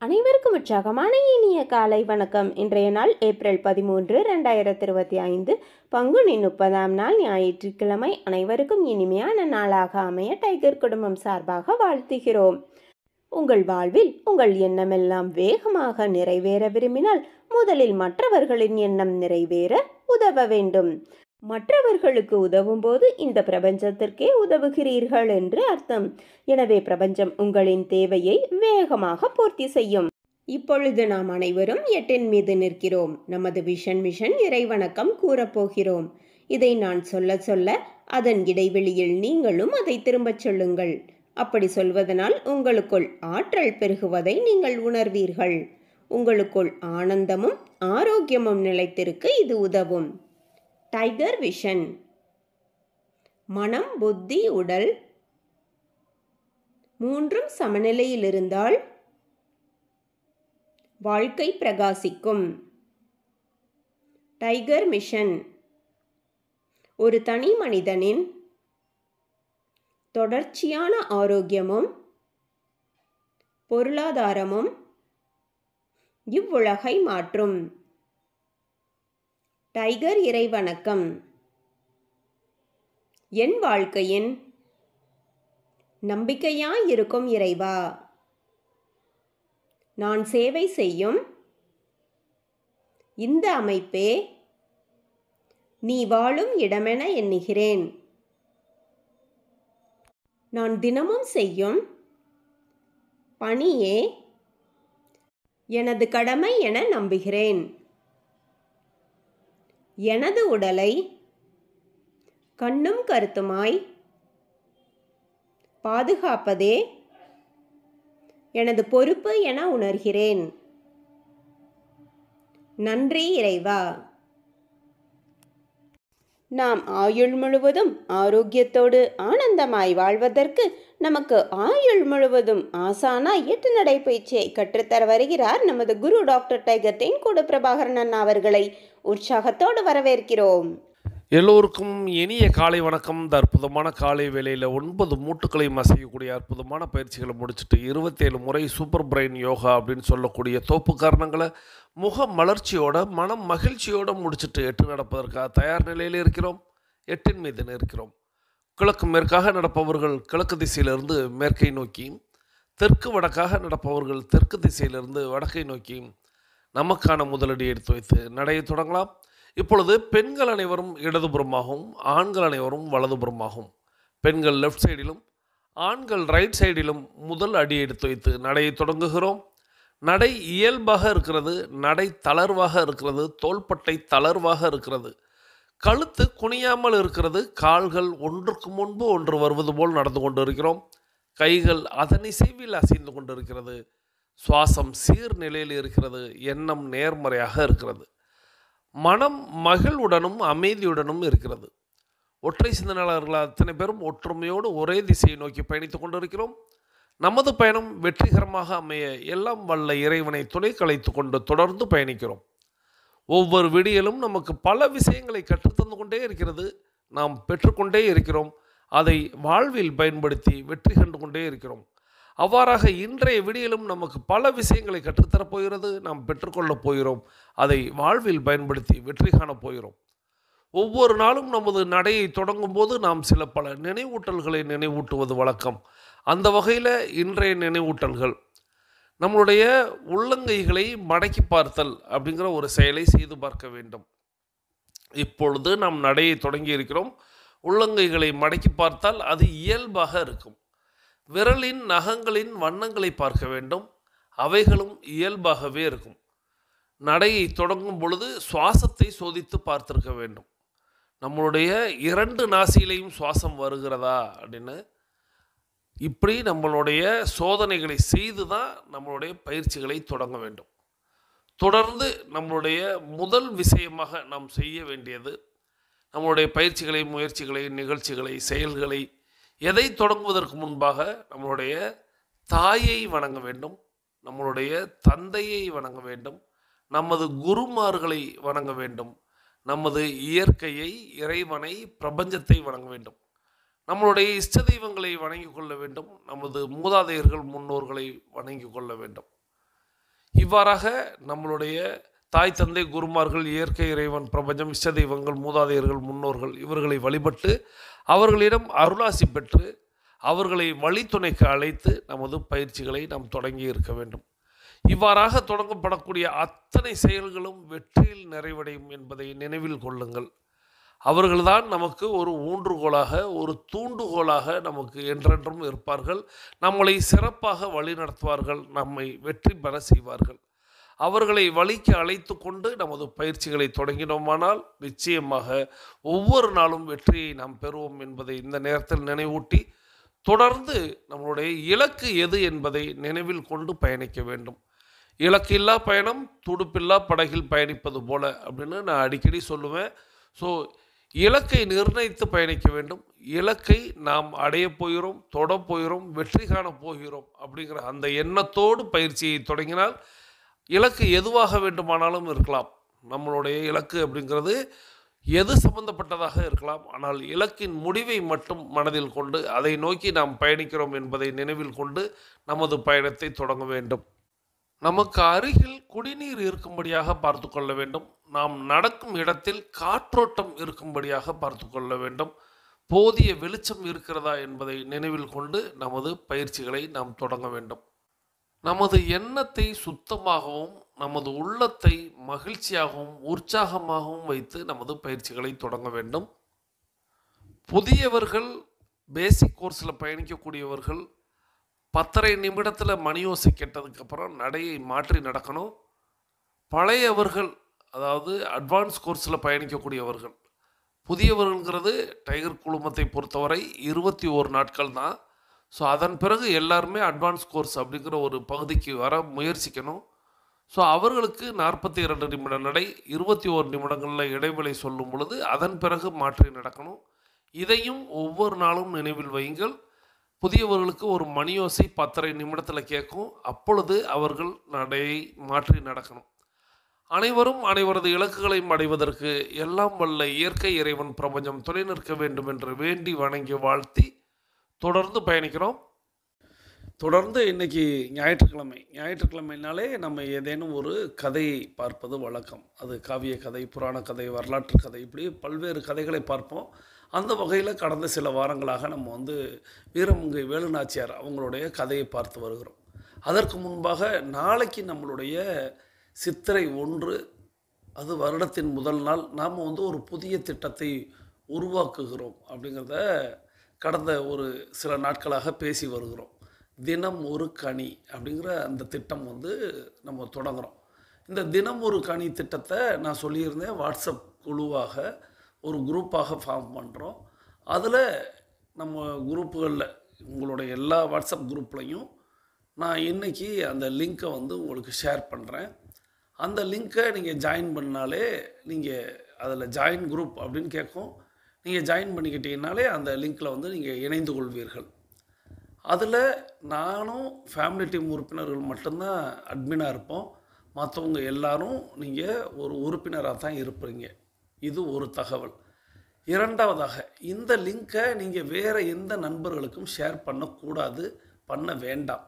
அனைவருக்கும் உற்சாகமான இனிய காலை வணக்கம். இன்றைய நாள் ஏப்ரல் 13, 2025 பங்குனி 30ஆம் நாள் ஞாயிற்றுக்கிழமை. அனைவருக்கும் இனிமையான நாளாக அமைய டைகர் குடும்பம் சார்பாக வாழ்த்துகிறோம். உங்கள் வாழ்வில் உங்கள் எண்ணமெல்லாம் வேகமாக நிறைவேற விரும்பினால் முதலில் மற்றவர்களின் எண்ணம் நிறைவேற உதவ வேண்டும். மற்றவர்களுக்கு உதவும் போது இந்த பிரபஞ்சத்திற்கே உதவுகிறீர்கள் என்று அர்த்தம். எனவே பிரபஞ்சம் உங்களின் தேவையை வேகமாக பூர்த்தி செய்யும். இப்பொழுது நாம் அனைவரும் 8 மீது நிற்கிறோம். நமது விஷன் மிஷன் இறைவணக்கம் கூறப்போகிறோம். இதை நான் சொல்ல சொல்ல அதன் இடைவெளியில் நீங்களும் அதை திரும்பச் சொல்லுங்கள். அப்படி சொல்வதனால் உங்களுக்குள் ஆற்றல் பெருகுவதை நீங்கள் உணர்வீர்கள். உங்களுக்குள் ஆனந்தமும் ஆரோக்கியமும் நிலைத்திருக்க இது உதவும். Tiger vision. மனம், புத்தி, உடல் மூன்றும் சமநிலையில் இருந்தால் வாழ்க்கை பிரகாசிக்கும். டைகர் மிஷன் ஒரு தனி மனிதனின் தொடர்ச்சியான ஆரோக்கியமும் பொருளாதாரமும் இவ்வுலகை மாற்றும். டைகர் இறைவணக்கம். என் வாழ்க்கையின் நம்பிக்கையாயிருக்கும் இறைவா, நான் சேவை செய்யும் இந்த அமைப்பே நீ வாழும் இடமென எண்ணுகிறேன். நான் தினமும் செய்யும் பணியே எனது கடமை என நம்புகிறேன். எனது உடலை கண்ணும் கருத்துமாய் பாதுகாப்பதே எனது பொறுப்பு என உணர்கிறேன். நன்றி இறைவா. நாம் ஆயுள் முழுவதும் ஆரோக்கியத்தோடு ஆனந்தமாய் வாழ்வதற்கு நமக்கு ஆயுள் முழுவதும் ஆசானாய் 8 நடைப்பயிற்சியை கற்றுத்தர வருகிறார் நமது குரு டாக்டர் டைகர் தேன்கூடு பிரபாகரன் அண்ணா அவர்களை உற்சாகத்தோடு வரவேற்கிறோம். எல்லோருக்கும் இனிய காலை வணக்கம். இந்த அற்புதமான காலை வேளையில் 9 மூட்டுக்களையும் அசையக்கூடிய அற்புதமான பயிற்சிகளை முடிச்சுட்டு 27 முறை சூப்பர் பிரெயின் யோகா அப்படின்னு சொல்லக்கூடிய தோப்பு காரணங்களை முக மலர்ச்சியோட மனம் மகிழ்ச்சியோடு முடிச்சுட்டு 8 நடப்பதற்காக தயார் நிலையில் இருக்கிறோம். 8 மீது இருக்கிறோம். கிழக்கு மேற்காக நடப்பவர்கள் கிழக்கு திசையிலிருந்து மேற்கை நோக்கியும், தெற்கு வடக்காக நடப்பவர்கள் தெற்கு திசையிலிருந்து வடக்கை நோக்கியும் நமக்கான முதலடி எடுத்து வைத்து நடையை தொடங்கலாம். இப்பொழுது பெண்கள் அனைவரும் இடதுபுறமாகவும் ஆண்கள் அனைவரும் வலதுபுறமாகவும், பெண்கள் லெஃப்ட் சைடிலும் ஆண்கள் ரைட் சைடிலும் முதல் அடி எடுத்து வைத்து நடையை தொடங்குகிறோம். நடை இயல்பாக இருக்கிறது, நடை தளர்வாக இருக்கிறது, தோள்பட்டை தளர்வாக இருக்கிறது, கழுத்து குனியாமல் இருக்கிறது, கால்கள் ஒன்றுக்கு முன்பு ஒன்று வருவது போல் நடந்து கொண்டு இருக்கிறோம். கைகள் அதன் இசைவில் அசைந்து கொண்டு இருக்கிறது. சுவாசம் சீர்நிலையில் இருக்கிறது. எண்ணம் நேர்மறையாக இருக்கிறது. மனம் மகிழ்வுடனும் அமைதியுடனும் இருக்கிறது. ஒற்றை சிந்தனையாளர்கள் அத்தனை பேரும் ஒற்றுமையோடு ஒரே திசையை நோக்கி பயணித்து கொண்டிருக்கிறோம். நமது பயணம் வெற்றிகரமாக அமைய எல்லாம் வல்ல இறைவனை துணை கலைத்து கொண்டு தொடர்ந்து பயணிக்கிறோம். ஒவ்வொரு விடியலும் நமக்கு பல விஷயங்களை கற்றுத்தந்து கொண்டே இருக்கிறது. நாம் பெற்றுக்கொண்டே இருக்கிறோம். அதை வாழ்வில் பயன்படுத்தி வெற்றி கண்டு கொண்டே இருக்கிறோம். அவ்வாறாக இன்றைய விடியலும் நமக்கு பல விஷயங்களை கற்றுத்தரப் போகிறது. நாம் பெற்றுக்கொள்ளப் போகிறோம். அதை வாழ்வில் பயன்படுத்தி வெற்றி காணப் போகிறோம். ஒவ்வொரு நாளும் நமது நடையை தொடங்கும் போது நாம் சில பல நினைவூட்டல்களை நினைவூட்டுவது வழக்கம். அந்த வகையில் இன்றைய நினைவூட்டல்கள், நம்மளுடைய உள்ளங்கைகளை மடக்கி பார்த்தல் அப்படிங்கிற ஒரு செயலை செய்து பார்க்க வேண்டும். இப்பொழுது நாம் நடையை தொடங்கி இருக்கிறோம். உள்ளங்கைகளை மடக்கி பார்த்தால் அது இயல்பாக இருக்கும். விரலின் நகங்களின் வண்ணங்களை பார்க்க வேண்டும். அவைகளும் இயல்பாகவே இருக்கும். நடையை தொடங்கும் பொழுது சுவாசத்தை சோதித்து பார்த்திருக்க வேண்டும். நம்மளுடைய 2 நாசியிலையும் சுவாசம் வருகிறதா அப்படின்னு இப்படி நம்மளுடைய சோதனைகளை செய்து தான் நம்மளுடைய பயிற்சிகளை தொடங்க வேண்டும். தொடர்ந்து நம்மளுடைய முதல் விஷயமாக நாம் செய்ய வேண்டியது, நம்மளுடைய பயிற்சிகளை, முயற்சிகளை, நிகழ்ச்சிகளை, செயல்களை எதை தொடங்குவதற்கு முன்பாக நம்மளுடைய தாயை வணங்க வேண்டும், நம்மளுடைய தந்தையை வணங்க வேண்டும், நமது குருமார்களை வணங்க வேண்டும், நமது இயற்கையை, இறைவனை, பிரபஞ்சத்தை வணங்க வேண்டும். நம்மளுடைய இஷ்ட தெய்வங்களை வணங்கி கொள்ள வேண்டும். நமது மூதாதையர்கள் முன்னோர்களை வணங்கி கொள்ள வேண்டும். இவ்வாறாக நம்மளுடைய தாய் தந்தை குருமார்கள், இயற்கை இறைவன், பிரபஞ்சம், இஷ்ட தெய்வங்கள், மூதாதையர்கள், முன்னோர்கள் இவர்களை வழிபட்டு அவர்களிடம் அருளாசி பெற்று அவர்களை வழித்துணைக்கு அழைத்து நமது பயிற்சிகளை நாம் தொடங்கி இருக்க வேண்டும். இவ்வாறாக தொடங்கப்படக்கூடிய அத்தனை செயல்களும் வெற்றியில் நிறைவடையும் என்பதை நினைவில் கொள்ளுங்கள். அவர்கள்தான் நமக்கு ஒரு ஊன்றுகோலாக, ஒரு தூண்டுகோலாக நமக்கு என்றென்றும் இருப்பார்கள். நம்மளை சிறப்பாக வழிநடத்துவார்கள், நம்மை வெற்றி பெற செய்வார்கள். அவர்களை வழிக்கு அழைத்து கொண்டு நமது பயிற்சிகளை தொடங்கினோமானால் நிச்சயமாக ஒவ்வொரு நாளும் வெற்றியை நாம் பெறுவோம் என்பதை இந்த நேரத்தில் நினைவூட்டி, தொடர்ந்து நம்மளுடைய இலக்கு எது என்பதை நினைவில் கொண்டு பயணிக்க வேண்டும். இலக்கில்லா பயணம் துடுப்பில்லா படகில் பயணிப்பது போல அப்படின்னு நான் அடிக்கடி சொல்லுவேன். ஸோ இலக்கை நிர்ணயித்து பயணிக்க வேண்டும். இலக்கை நாம் அடைய போகிறோம், தொட போகிறோம், வெற்றி காண போகிறோம் அப்படிங்கிற அந்த எண்ணத்தோடு பயிற்சியை தொடங்கினால் இலக்கு எதுவாக வேண்டுமானாலும் இருக்கலாம். நம்மளுடைய இலக்கு அப்படிங்கிறது எது சம்பந்தப்பட்டதாக இருக்கலாம். ஆனால் இலக்கின் முடிவை மட்டும் மனதில் கொண்டு அதை நோக்கி நாம் பயணிக்கிறோம் என்பதை நினைவில் கொண்டு நமது பயணத்தை தொடங்க வேண்டும். நமக்கு அருகில் குடிநீர் இருக்கும்படியாக பார்த்து கொள்ள வேண்டும். நாம் நடக்கும் இடத்தில் காற்றோட்டம் இருக்கும்படியாக பார்த்து கொள்ள வேண்டும். போதிய வெளிச்சம் இருக்கிறதா என்பதை நினைவில் கொண்டு நமது பயிற்சிகளை நாம் தொடங்க வேண்டும். நமது எண்ணத்தை சுத்தமாகவும் நமது உள்ளத்தை மகிழ்ச்சியாகவும் உற்சாகமாகவும் வைத்து நமது பயிற்சிகளை தொடங்க வேண்டும். புதியவர்கள், பேசிக் கோர்ஸில் பயணிக்கக்கூடியவர்கள் 10:30 நிமிடத்தில் மணியோசை கேட்டதுக்கப்புறம் நடையை மாற்றி நடக்கணும். பழையவர்கள், அதாவது அட்வான்ஸ் கோர்ஸில் பயணிக்கக்கூடியவர்கள், புதியவர்கள்ங்கிறது டைகர் குழுமத்தை பொறுத்தவரை 21 நாட்கள் தான். ஸோ அதன் பிறகு எல்லாருமே அட்வான்ஸ் கோர்ஸ் அப்படிங்கிற ஒரு பகுதிக்கு வர முயற்சிக்கணும். ஸோ அவர்களுக்கு 42 நிமிட நடை, 21 நிமிடங்களில் இடைவெளி சொல்லும் பொழுது அதன் பிறகு மாற்றி நடக்கணும். இதையும் ஒவ்வொரு நாளும் நினைவில் வையுங்கள். புதியவர்களுக்கு ஒரு மணியோசை 10:30 நிமிடத்தில் கேட்கும். அப்பொழுது அவர்கள் நடையை மாற்றி நடக்கணும். அனைவரும் அனைவரது இலக்குகளையும் அடைவதற்கு எல்லாம் வல்ல இயற்கை இறைவன் பிரபஞ்சம் துணை நிற்க வேண்டும் என்று வேண்டி வணங்கி வாழ்த்தி தொடர்ந்து பயணிக்கிறோம். தொடர்ந்து இன்றைக்கி ஞாயிற்றுக்கிழமைனாலே நம்ம ஏதேனும் ஒரு கதையை பார்ப்பது வழக்கம். அது காவிய கதை, புராண கதை, வரலாற்று கதை, இப்படி பல்வேறு கதைகளை பார்ப்போம். அந்த வகையில் கடந்த சில வாரங்களாக நம்ம வீரமங்கை வேலுநாச்சியார் அவங்களுடைய கதையை பார்த்து வருகிறோம். அதற்கு முன்பாக நாளைக்கு நம்மளுடைய சித்திரை 1, அது வருடத்தின் முதல் நாள். நாம் ஒரு புதிய திட்டத்தை உருவாக்குகிறோம் அப்படிங்கிறத கடந்த ஒரு சில நாட்களாக பேசி வருகிறோம். தினம் ஒரு கனி அப்படிங்கிற அந்த திட்டம் நம்ம தொடங்குகிறோம். இந்த தினம் ஒரு கனி திட்டத்தை நான் சொல்லியிருந்தேன், வாட்ஸ்அப் குழுவாக ஒரு குரூப்பாக ஃபார்ம் பண்ணுறோம். அதில் நம்ம குரூப்புகளில் உங்களுடைய எல்லா வாட்ஸ்அப் குரூப்லையும் நான் இன்றைக்கி அந்த லிங்க்கை உங்களுக்கு ஷேர் பண்ணுறேன். அந்த லிங்க்கை நீங்கள் ஜாயின் பண்ணாலே, நீங்கள் அதில் ஜாயின் குரூப் அப்படின்னு கேட்கும். நீங்கள் ஜாயின் பண்ணிக்கிட்டீங்கனாலே அந்த லிங்க்கில் நீங்கள் இணைந்து கொள்வீர்கள். அதில் நானும் ஃபேமிலி டீம் உறுப்பினர்கள் மட்டும்தான் அட்மினாக இருப்போம். மற்றவங்க எல்லாரும் நீங்கள் ஒரு உறுப்பினராக தான் இருப்பீங்க. இது ஒரு தகவல். இரண்டாவதாக, இந்த லிங்க்கை நீங்கள் வேறு எந்த நண்பர்களுக்கும் ஷேர் பண்ணக்கூடாது, பண்ண வேண்டாம்.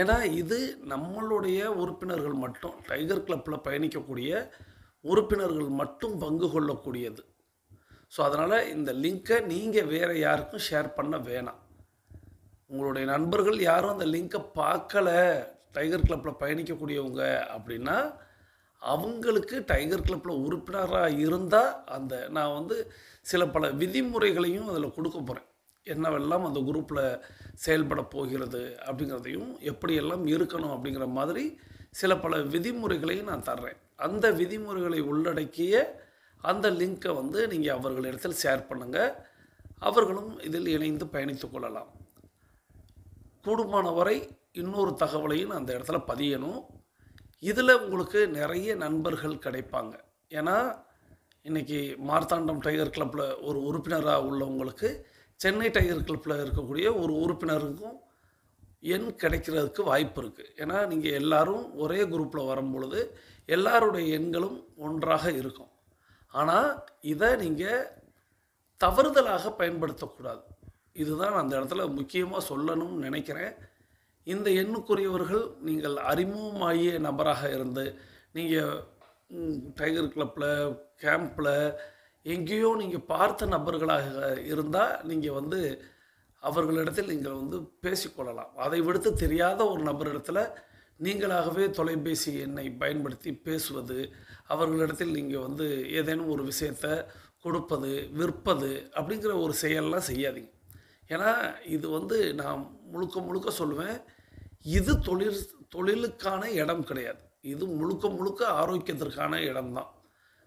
ஏன்னா இது நம்மளுடைய உறுப்பினர்கள் மட்டும், டைகர் கிளப்பில் பயணிக்கக்கூடிய உறுப்பினர்கள் மட்டும் பங்கு கொள்ளக்கூடியது. ஸோ அதனால் இந்த லிங்க்கை நீங்கள் வேறு யாருக்கும் ஷேர் பண்ண வேணாம். உங்களுடைய நண்பர்கள் யாரும் அந்த லிங்க்கை பார்க்கலை, டைகர் கிளப்பில் பயணிக்கக்கூடியவங்க அப்படின்னா அவங்களுக்கு டைகர் கிளப்பில் உறுப்பினராக இருந்தால் நான் சில பல விதிமுறைகளையும் அதில் கொடுக்க போகிறேன். என்னவெல்லாம் அந்த குரூப்பில் செயல்பட போகிறது அப்படிங்கிறதையும், எப்படியெல்லாம் இருக்கணும் அப்படிங்கிற மாதிரி சில பல விதிமுறைகளையும் நான் தர்றேன். அந்த விதிமுறைகளை உள்ளடக்கிய அந்த லிங்க்கை நீங்கள் அவர்களிடத்தில் ஷேர் பண்ணுங்கள். அவர்களும் இதில் இணைந்து பயணித்து கொள்ளலாம். கூடுமான வரை இன்னொரு தகவலையும் அந்த இடத்துல பதியணும். இதில் உங்களுக்கு நிறைய நண்பர்கள் கிடைப்பாங்க. ஏன்னா இன்றைக்கி மார்த்தாண்டம் டைகர் கிளப்பில் ஒரு உறுப்பினராக உள்ளவங்களுக்கு சென்னை டைகர் கிளப்பில் இருக்கக்கூடிய ஒரு உறுப்பினருக்கும் எண் கிடைக்கிறதுக்கு வாய்ப்பு இருக்குது. ஏன்னா நீங்கள் எல்லோரும் ஒரே குரூப்பில் வரும்பொழுது எல்லாருடைய எண்களும் ஒன்றாக இருக்கும். ஆனால் இதை நீங்கள் தவறுதலாக பயன்படுத்தக்கூடாது. இதுதான் அந்த இடத்துல முக்கியமாக சொல்லணும்னு நினைக்கிறேன். இந்த எண்ணுக்குரியவர்கள் நீங்கள் அறிமுகமாகிய நபராக இருந்து நீங்கள் டைகர் கிளப்பில் கேம்பில் எங்கேயோ நீங்கள் பார்த்த நபர்களாக இருந்தால் நீங்கள் வந்து அவர்களிடத்தில் நீங்கள் வந்து பேசிக்கொள்ளலாம். அதை விடுத்து தெரியாத ஒரு நபரிடத்தில் நீங்களாகவே தொலைபேசி எண்ணை பயன்படுத்தி பேசுவது, அவர்களிடத்தில் நீங்கள் வந்து ஏதேனும் ஒரு விஷயத்தை கொடுப்பது, விற்பது அப்படிங்கிற ஒரு செயல்லாம் செய்யாதீங்க. ஏன்னா இது வந்து நான் முழுக்க முழுக்க சொல்லுவேன், இது தொழிலுக்கான இடம் கிடையாது. இது முழுக்க முழுக்க ஆரோக்கியத்திற்கான இடம்தான்.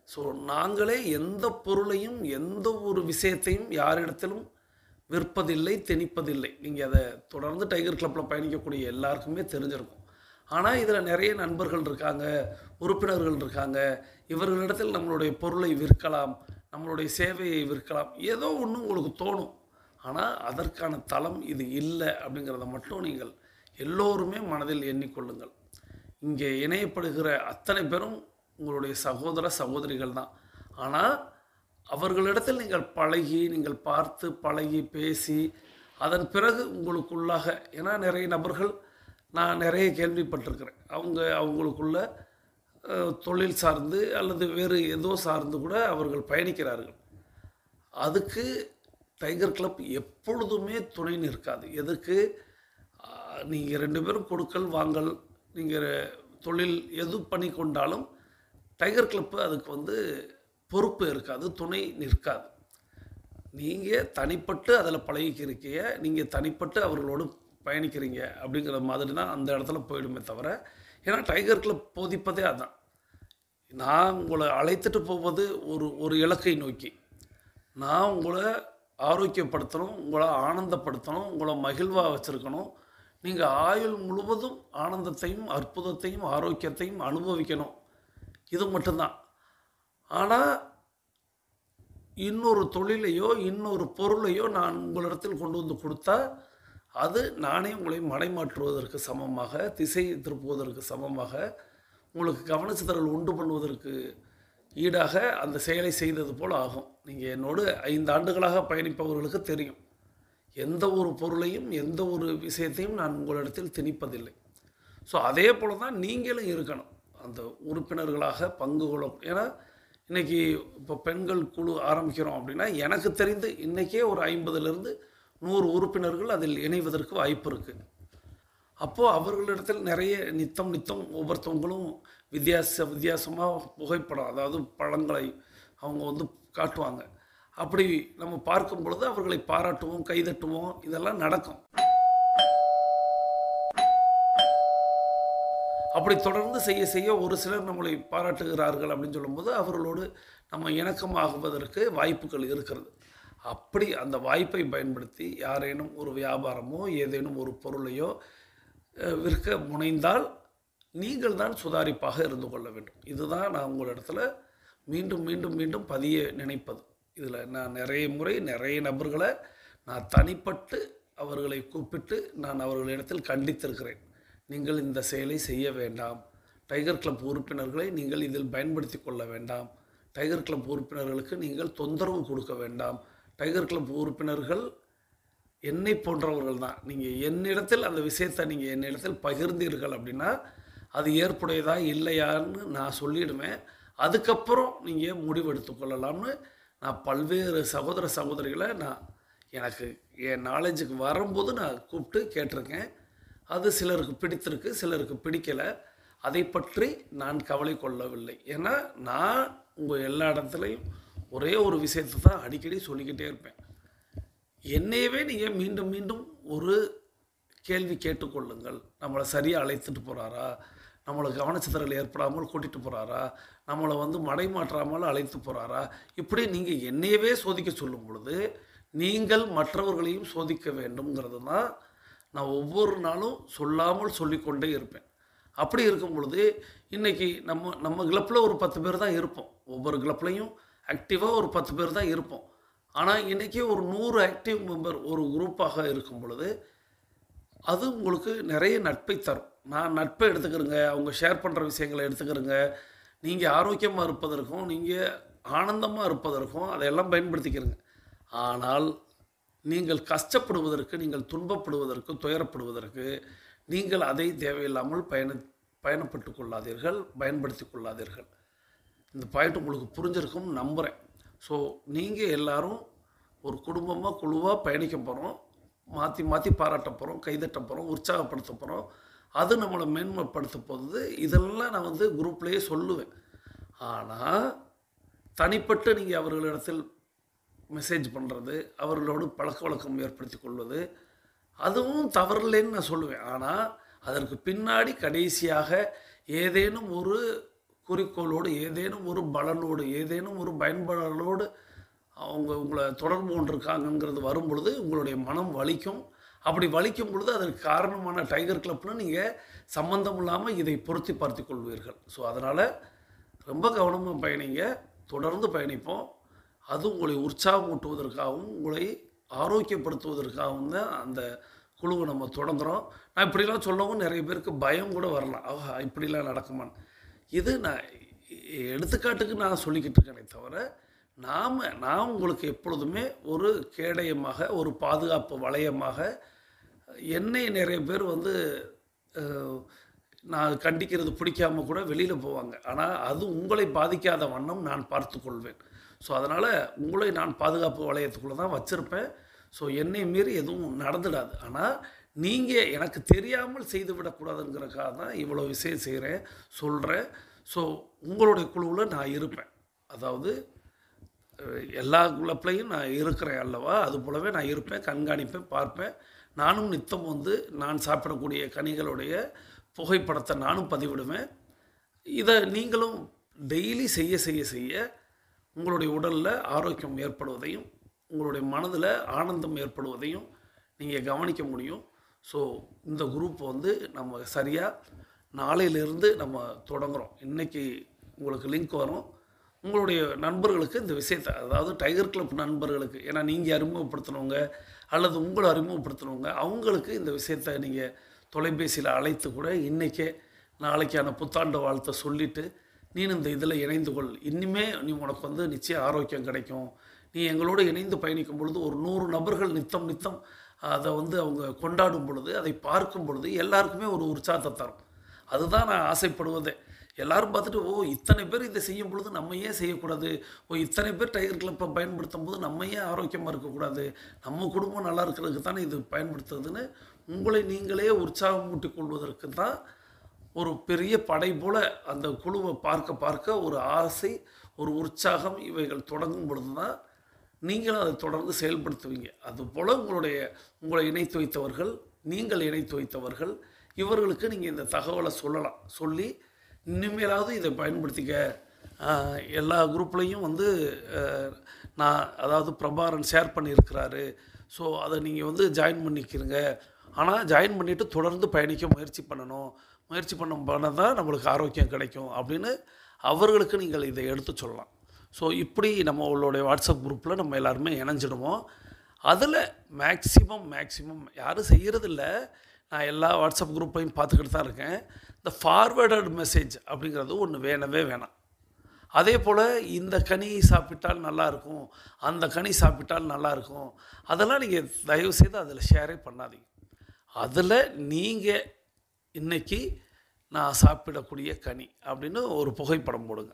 ஸோ நாங்களே எந்த பொருளையும் எந்த ஒரு விஷயத்தையும் யாரிடத்திலும் விற்பதில்லை, திணிப்பதில்லை. நீங்கள் அதை தொடர்ந்து டைகர் கிளப்பில் பயணிக்கக்கூடிய எல்லாருக்குமே தெரிஞ்சிருக்கும். ஆனால் இதில் நிறைய நண்பர்கள் இருக்காங்க, உறுப்பினர்கள் இருக்காங்க, இவர்களிடத்தில் நம்மளுடைய பொருளை விற்கலாம், நம்மளுடைய சேவையை விற்கலாம், ஏதோ ஒன்று உங்களுக்கு தோணும். ஆனால் அதற்கான தளம் இது இல்லை அப்படிங்கிறத மட்டும் நீங்கள் எல்லோருமே மனதில் எண்ணிக்கொள்ளுங்கள். இங்கே இணையப்படுகிற அத்தனை பேரும் உங்களுடைய சகோதர சகோதரிகள் தான். ஆனால் அவர்களிடத்தில் நீங்கள் பழகி, நீங்கள் பார்த்து பழகி பேசி அதன் பிறகு உங்களுக்குள்ளாக, ஏன்னா நிறைய நபர்கள் நான் நிறைய கேள்விப்பட்டிருக்கிறேன், அவங்களுக்குள்ள தொழில் சார்ந்து அல்லது வேறு ஏதோ சார்ந்து கூட அவர்கள் பயணிக்கிறார்கள். அதுக்கு டைகர் கிளப் எப்பொழுதுமே துணை நிற்காது. எதுக்கு? நீங்கள் 2 பேரும் கொடுக்கல் வாங்கல், நீங்கள் தொழில் எது பண்ணி கொண்டாலும் டைகர் கிளப்பு அதுக்கு வந்து பொறுப்பு இருக்காது, துணை நிற்காது. நீங்கள் தனிப்பட்டு அதில் பழகிக்கிறீங்க, நீங்கள் தனிப்பட்டு அவர்களோடு பயணிக்கிறீங்க அப்படிங்கிற மாதிரி தான் அந்த இடத்துல போயிடுமே தவிர, ஏன்னா டைகர் கிளப் போதிப்பதே அதுதான். நான் உங்களை அழைத்துட்டு போவது ஒரு இலக்கை நோக்கி. நான் உங்களை ஆரோக்கியப்படுத்தணும், உங்களை ஆனந்தப்படுத்தணும், உங்களை மகிழ்வாக வச்சுருக்கணும். நீங்கள் ஆயுள் முழுவதும் ஆனந்தத்தையும் அற்புதத்தையும் ஆரோக்கியத்தையும் அனுபவிக்கணும். இது மட்டும்தான். ஆனால் இன்னொரு தொழிலையோ இன்னொரு பொருளையோ நான் உங்களிடத்தில் கொண்டு வந்து கொடுத்தா அது நானே உங்களை மடைமாற்றுவதற்கு சமமாக, திசை திருப்புவதற்கு சமமாக, உங்களுக்கு கவனச்சிதறல் உண்டு பண்ணுவதற்கு ஈடாக அந்த செயலை செய்தது போல் ஆகும். நீங்கள் என்னோடு 5 ஆண்டுகளாக பயணிப்பவர்களுக்கு தெரியும், எந்த ஒரு பொருளையும் எந்த ஒரு விஷயத்தையும் நான் உங்களிடத்தில் திணிப்பதில்லை. ஸோ அதே போல் தான் நீங்களும் இருக்கணும், அந்த உறுப்பினர்களாக பங்கு கொள்ள. ஏன்னா இன்றைக்கி இப்போ பெண்கள் குழு ஆரம்பிக்கிறோம் அப்படின்னா, எனக்கு தெரிந்து இன்றைக்கே ஒரு 50லேருந்து 100 உறுப்பினர்கள் அதில் இணைவதற்கு வாய்ப்பு இருக்குது. அப்போது அவர்களிடத்தில் நிறைய நித்தம் ஒவ்வொருத்தவங்களும் வித்தியாசமாக புகைப்படம், அதாவது பழங்களை அவங்க வந்து காட்டுவாங்க. அப்படி நம்ம பார்க்கும் பொழுது அவர்களை பாராட்டுவோம், கைதட்டுவோம், இதெல்லாம் நடக்கும். அப்படி தொடர்ந்து செய்ய ஒரு சிலர் நம்மளை பாராட்டுகிறார்கள் அப்படின்னு சொல்லும்போது அவர்களோடு நம்ம இணக்கமாகுவதற்கு வாய்ப்புகள் இருக்கிறது. அப்படி அந்த வாய்ப்பை பயன்படுத்தி யாரேனும் ஒரு வியாபாரமோ ஏதேனும் ஒரு பொருளையோ விற்க முனைந்தால் நீங்கள் தான் சுதாரிப்பாக இருந்து கொள்ள வேண்டும். இதுதான் நான் உங்களிடத்துல மீண்டும் பதிய நினைப்பது. இதில் நான் நிறைய முறை நிறைய நபர்களை நான் தனிப்பட்டு அவர்களை கூப்பிட்டு நான் அவர்களிடத்தில் கண்டித்திருக்கிறேன். நீங்கள் இந்த செயலை செய்ய வேண்டாம், டைகர் கிளப் உறுப்பினர்களை நீங்கள் இதில் பயன்படுத்தி கொள்ள வேண்டாம், டைகர் கிளப் உறுப்பினர்களுக்கு நீங்கள் தொந்தரவு கொடுக்க வேண்டாம், டைகர் கிளப் உறுப்பினர்கள் என்னை போன்றவர்கள் தான். நீங்கள் என்னிடத்தில் அந்த விஷயத்தை நீங்கள் என்னிடத்தில் பகிர்ந்தீர்கள் அப்படின்னா அது ஏற்புடையதா இல்லையான்னு நான் சொல்லிவிடுவேன். அதுக்கப்புறம் நீங்கள் முடிவெடுத்து கொள்ளலாம்னு நான் பல்வேறு சகோதர சகோதரிகளை எனக்கு என் நாலேஜுக்கு வரும்போது நான் கூப்பிட்டு கேட்டிருக்கேன். அது சிலருக்கு பிடித்திருக்கு, சிலருக்கு பிடிக்கலை. அதை பற்றி நான் கவலை கொள்ளவில்லை. ஏன்னா நான் உங்கள் எல்லா இடத்துலையும் ஒரே ஒரு விஷயத்தை தான் அடிக்கடி சொல்லிக்கிட்டே இருப்பேன். என்னையவே நீங்கள் மீண்டும் ஒரு கேள்வி கேட்டுக்கொள்ளுங்கள். நம்மளை சரியாக அழைத்துட்டு போகிறாரா, நம்மளை கவனச்சிதறல் ஏற்படாமல் கூட்டிகிட்டு போகிறாரா, நம்மளை வந்து மடைமாற்றாமல் அழைத்து போகிறாரா, இப்படி நீங்கள் என்னையவே சோதிக்க சொல்லும் பொழுது நீங்கள் மற்றவர்களையும் சோதிக்க வேண்டும்ங்கிறது தான் நான் ஒவ்வொரு நாளும் சொல்லாமல் சொல்லிக்கொண்டே இருப்பேன். அப்படி இருக்கும் பொழுது இன்றைக்கி நம்ம கிளப்பில் ஒரு 10 பேர் தான் இருப்போம். ஒவ்வொரு கிளப்லையும் ஆக்டிவாக ஒரு 10 பேர் தான் இருப்போம். ஆனால் இன்றைக்கி ஒரு 100 ஆக்டிவ் மெம்பர் ஒரு குரூப்பாக இருக்கும் பொழுது அது உங்களுக்கு நிறைய நட்பை தரும். நான் நட்பை எடுத்துக்கிறேங்க, அவங்க ஷேர் பண்ணுற விஷயங்களை எடுத்துக்கிறேங்க, நீங்கள் ஆரோக்கியமாக இருப்பதற்கும் நீங்கள் ஆனந்தமாக இருப்பதற்கும் அதையெல்லாம் பயன்படுத்திக்கிறேங்க. ஆனால் நீங்கள் கஷ்டப்படுவதற்கு, நீங்கள் துன்பப்படுவதற்கு, துயரப்படுவதற்கு, நீங்கள் அதை தேவையில்லாமல் பயணப்பட்டு கொள்ளாதீர்கள், பயன்படுத்தி கொள்ளாதீர்கள். இந்த பாயிண்ட் உங்களுக்கு புரிஞ்சிருக்கும்னு நம்புகிறேன். ஸோ நீங்கள் எல்லாரும் ஒரு குடும்பமாக குழுவாக பயணிக்க போகிறோம், மாற்றி மாற்றி பாராட்ட போகிறோம், கைதட்ட போகிறோம், உற்சாகப்படுத்த போகிறோம். அது நம்மளை மேன்மைப்படுத்த போகுது. இதெல்லாம் நான் வந்து குரூப்லேயே சொல்லுவேன். ஆனால் தனிப்பட்டு நீங்கள் அவர்களிடத்தில் மெசேஜ் பண்ணுறது, அவர்களோடு பழக்க வழக்கம் ஏற்படுத்தி கொள்வது, அதுவும் தவறில்லைன்னு நான் சொல்லுவேன். ஆனால் அதற்கு பின்னாடி கடைசியாக ஏதேனும் ஒரு குறிக்கோளோடு, ஏதேனும் ஒரு பலனோடு, ஏதேனும் ஒரு பயன்பாடுகளோடு அவங்க உங்களை தொடர்பு கொண்டிருக்காங்கங்கிறது வரும் பொழுது உங்களுடைய மனம் வலிக்கும். அப்படி வலிக்கும் பொழுது அதற்கு காரணமான டைகர் கிளப்னு நீங்கள் சம்பந்தம் இல்லாமல் இதை பொருத்தி பார்த்து கொள்வீர்கள். ஸோ அதனால் ரொம்ப கவனமாக பயணிங்க, தொடர்ந்து பயணிப்போம். அது உங்களை உற்சாகமூட்டுவதற்காகவும் உங்களை ஆரோக்கியப்படுத்துவதற்காகவும் தான் அந்த குழுவை நம்ம தொடங்குகிறோம். நான் இப்படிலாம் சொல்லவும் நிறைய பேருக்கு பயம் கூட வரலாம், ஆஹா இப்படிலாம் நடக்குமான்னு. இது நான் எடுத்துக்காட்டுக்கு நான் சொல்லிக்கிட்டு இருக்கேனே தவிர, நான் உங்களுக்கு எப்பொழுதுமே ஒரு கேடயமாக, ஒரு பாதுகாப்பு வளையமாக, என்னை நிறைய பேர் வந்து நான் கண்டிக்கிறது பிடிக்காமல் கூட வெளியில் போவாங்க. ஆனால் அது உங்களை பாதிக்காத வண்ணம் நான் பார்த்து கொள்வேன். ஸோ அதனால் உங்களை நான் பாதுகாப்பு வளையத்துக்குள்ளே தான் வச்சுருப்பேன். ஸோ என்னை மீறி எதுவும் நடந்துடாது. ஆனால் நீங்கள் எனக்கு தெரியாமல் செய்து விடக்கூடாதுங்கிறக்காக தான் இவ்வளோ விஷயம் செய்கிறேன், சொல்கிறேன். ஸோ உங்களுடைய குழுவில் நான் இருப்பேன். அதாவது எல்லா குழப்பிலையும் நான் இருக்கிறேன் அல்லவா, அது போலவே நான் இருப்பேன், கண்காணிப்பேன், பார்ப்பேன். நானும் நித்தம் வந்து நான் சாப்பிடக்கூடிய கனிகளுடைய புகைப்படத்தை நானும் பதிவிடுவேன். இதை நீங்களும் டெய்லி செய்ய செய்ய செய்ய உங்களுடைய உடலில் ஆரோக்கியம் ஏற்படுவதையும் உங்களுடைய மனதில் ஆனந்தம் ஏற்படுவதையும் நீங்கள் கவனிக்க முடியும். ஸோ இந்த குரூப் வந்து நம்ம சரியாக நாளையிலிருந்து நம்ம தொடங்குகிறோம். இன்றைக்கி உங்களுக்கு லிங்க் வரும். உங்களுடைய நண்பர்களுக்கு இந்த விஷயத்தை, அதாவது டைகர் கிளப் நண்பர்களுக்கு, ஏன்னா நீங்கள் அறிமுகப்படுத்தினவங்க அல்லது உங்களை அறிமுகப்படுத்தினவங்க, அவங்களுக்கு இந்த விஷயத்தை நீங்கள் தொலைபேசியில் அழைத்து கூட இன்றைக்கே நாளைக்கான புத்தாண்டு வாழ்த்தை சொல்லிவிட்டு, நீ இந்த இதில் இணைந்து கொள், இன்னுமே நீ உனக்கு வந்து நிச்சயம் ஆரோக்கியம் கிடைக்கும், நீ எங்களோடு இணைந்து பயணிக்கும் பொழுது ஒரு 100 நபர்கள் நித்தம் நித்தம் அதை வந்து அவங்க கொண்டாடும் பொழுது, அதை பார்க்கும் பொழுது எல்லாருக்குமே ஒரு உற்சாகத்தை தரும். அதுதான் நான் ஆசைப்படுவதே. எல்லோரும் பார்த்துட்டு, ஓ இத்தனை பேர் இதை செய்யும் பொழுது நம்ம ஏன் செய்யக்கூடாது, ஓ இத்தனை பேர் டைகர் கிளப்பை பயன்படுத்தும் போது நம்ம ஏன் ஆரோக்கியமாக இருக்கக்கூடாது, நம்ம குடும்பம் நல்லா இருக்கிறதுக்கு தானே இது பயன்படுத்துறதுன்னு உங்களை நீங்களே உற்சாகம் ஊட்டிக் கொள்வதற்கு தான் ஒரு பெரிய படை போல் அந்த குழுவை பார்க்க பார்க்க ஒரு ஆசை, ஒரு உற்சாகம் இவைகள் தொடங்கும் பொழுது தான் நீங்களும் அதை தொடர்ந்து செயல்படுத்துவீங்க. அதுபோல் உங்களை இணைத்து வைத்தவர்கள், நீங்கள் இணைத்து வைத்தவர்கள், இவர்களுக்கு நீங்கள் இந்த தகவலை சொல்லலாம். சொல்லி இனிமேலாவது இதை பயன்படுத்திக்க. எல்லா குரூப்லேயும் வந்து நான் அதாவது பிரபாரன் ஷேர் பண்ணியிருக்கிறாரு, ஸோ அதை நீங்கள் வந்து ஜாயின் பண்ணிக்கிறங்க. ஆனால் ஜாயின் பண்ணிவிட்டு தொடர்ந்து பயணிக்க முயற்சி பண்ணணும், முயற்சி பண்ண தான் நம்மளுக்கு ஆரோக்கியம் கிடைக்கும் அப்படின்னு அவர்களுக்கு நீங்கள் இதை எடுத்து சொல்லலாம். ஸோ இப்படி நம்மளுடைய வாட்ஸ்அப் குரூப்பில் நம்ம எல்லாருமே இணைஞ்சிடுவோம். அதில் மேக்ஸிமம் யாரும் செய்கிறதில்ல, நான் எல்லா வாட்ஸ்அப் குரூப்பையும் பார்த்துக்கிட்டு தான் இருக்கேன். இந்த ஃபார்வேர்டட் மெசேஜ் அப்படிங்கிறது ஒன்று வேணவே வேணாம். அதே போல் இந்த கனி சாப்பிட்டால் நல்லாயிருக்கும், அந்த கனி சாப்பிட்டால் நல்லாயிருக்கும், அதெல்லாம் நீங்கள் தயவுசெய்து அதில் ஷேரே பண்ணாதீங்க. அதில் நீங்கள் இன்றைக்கி நான் சாப்பிடக்கூடிய கனி அப்படின்னு ஒரு புகைப்படம் போடுங்க.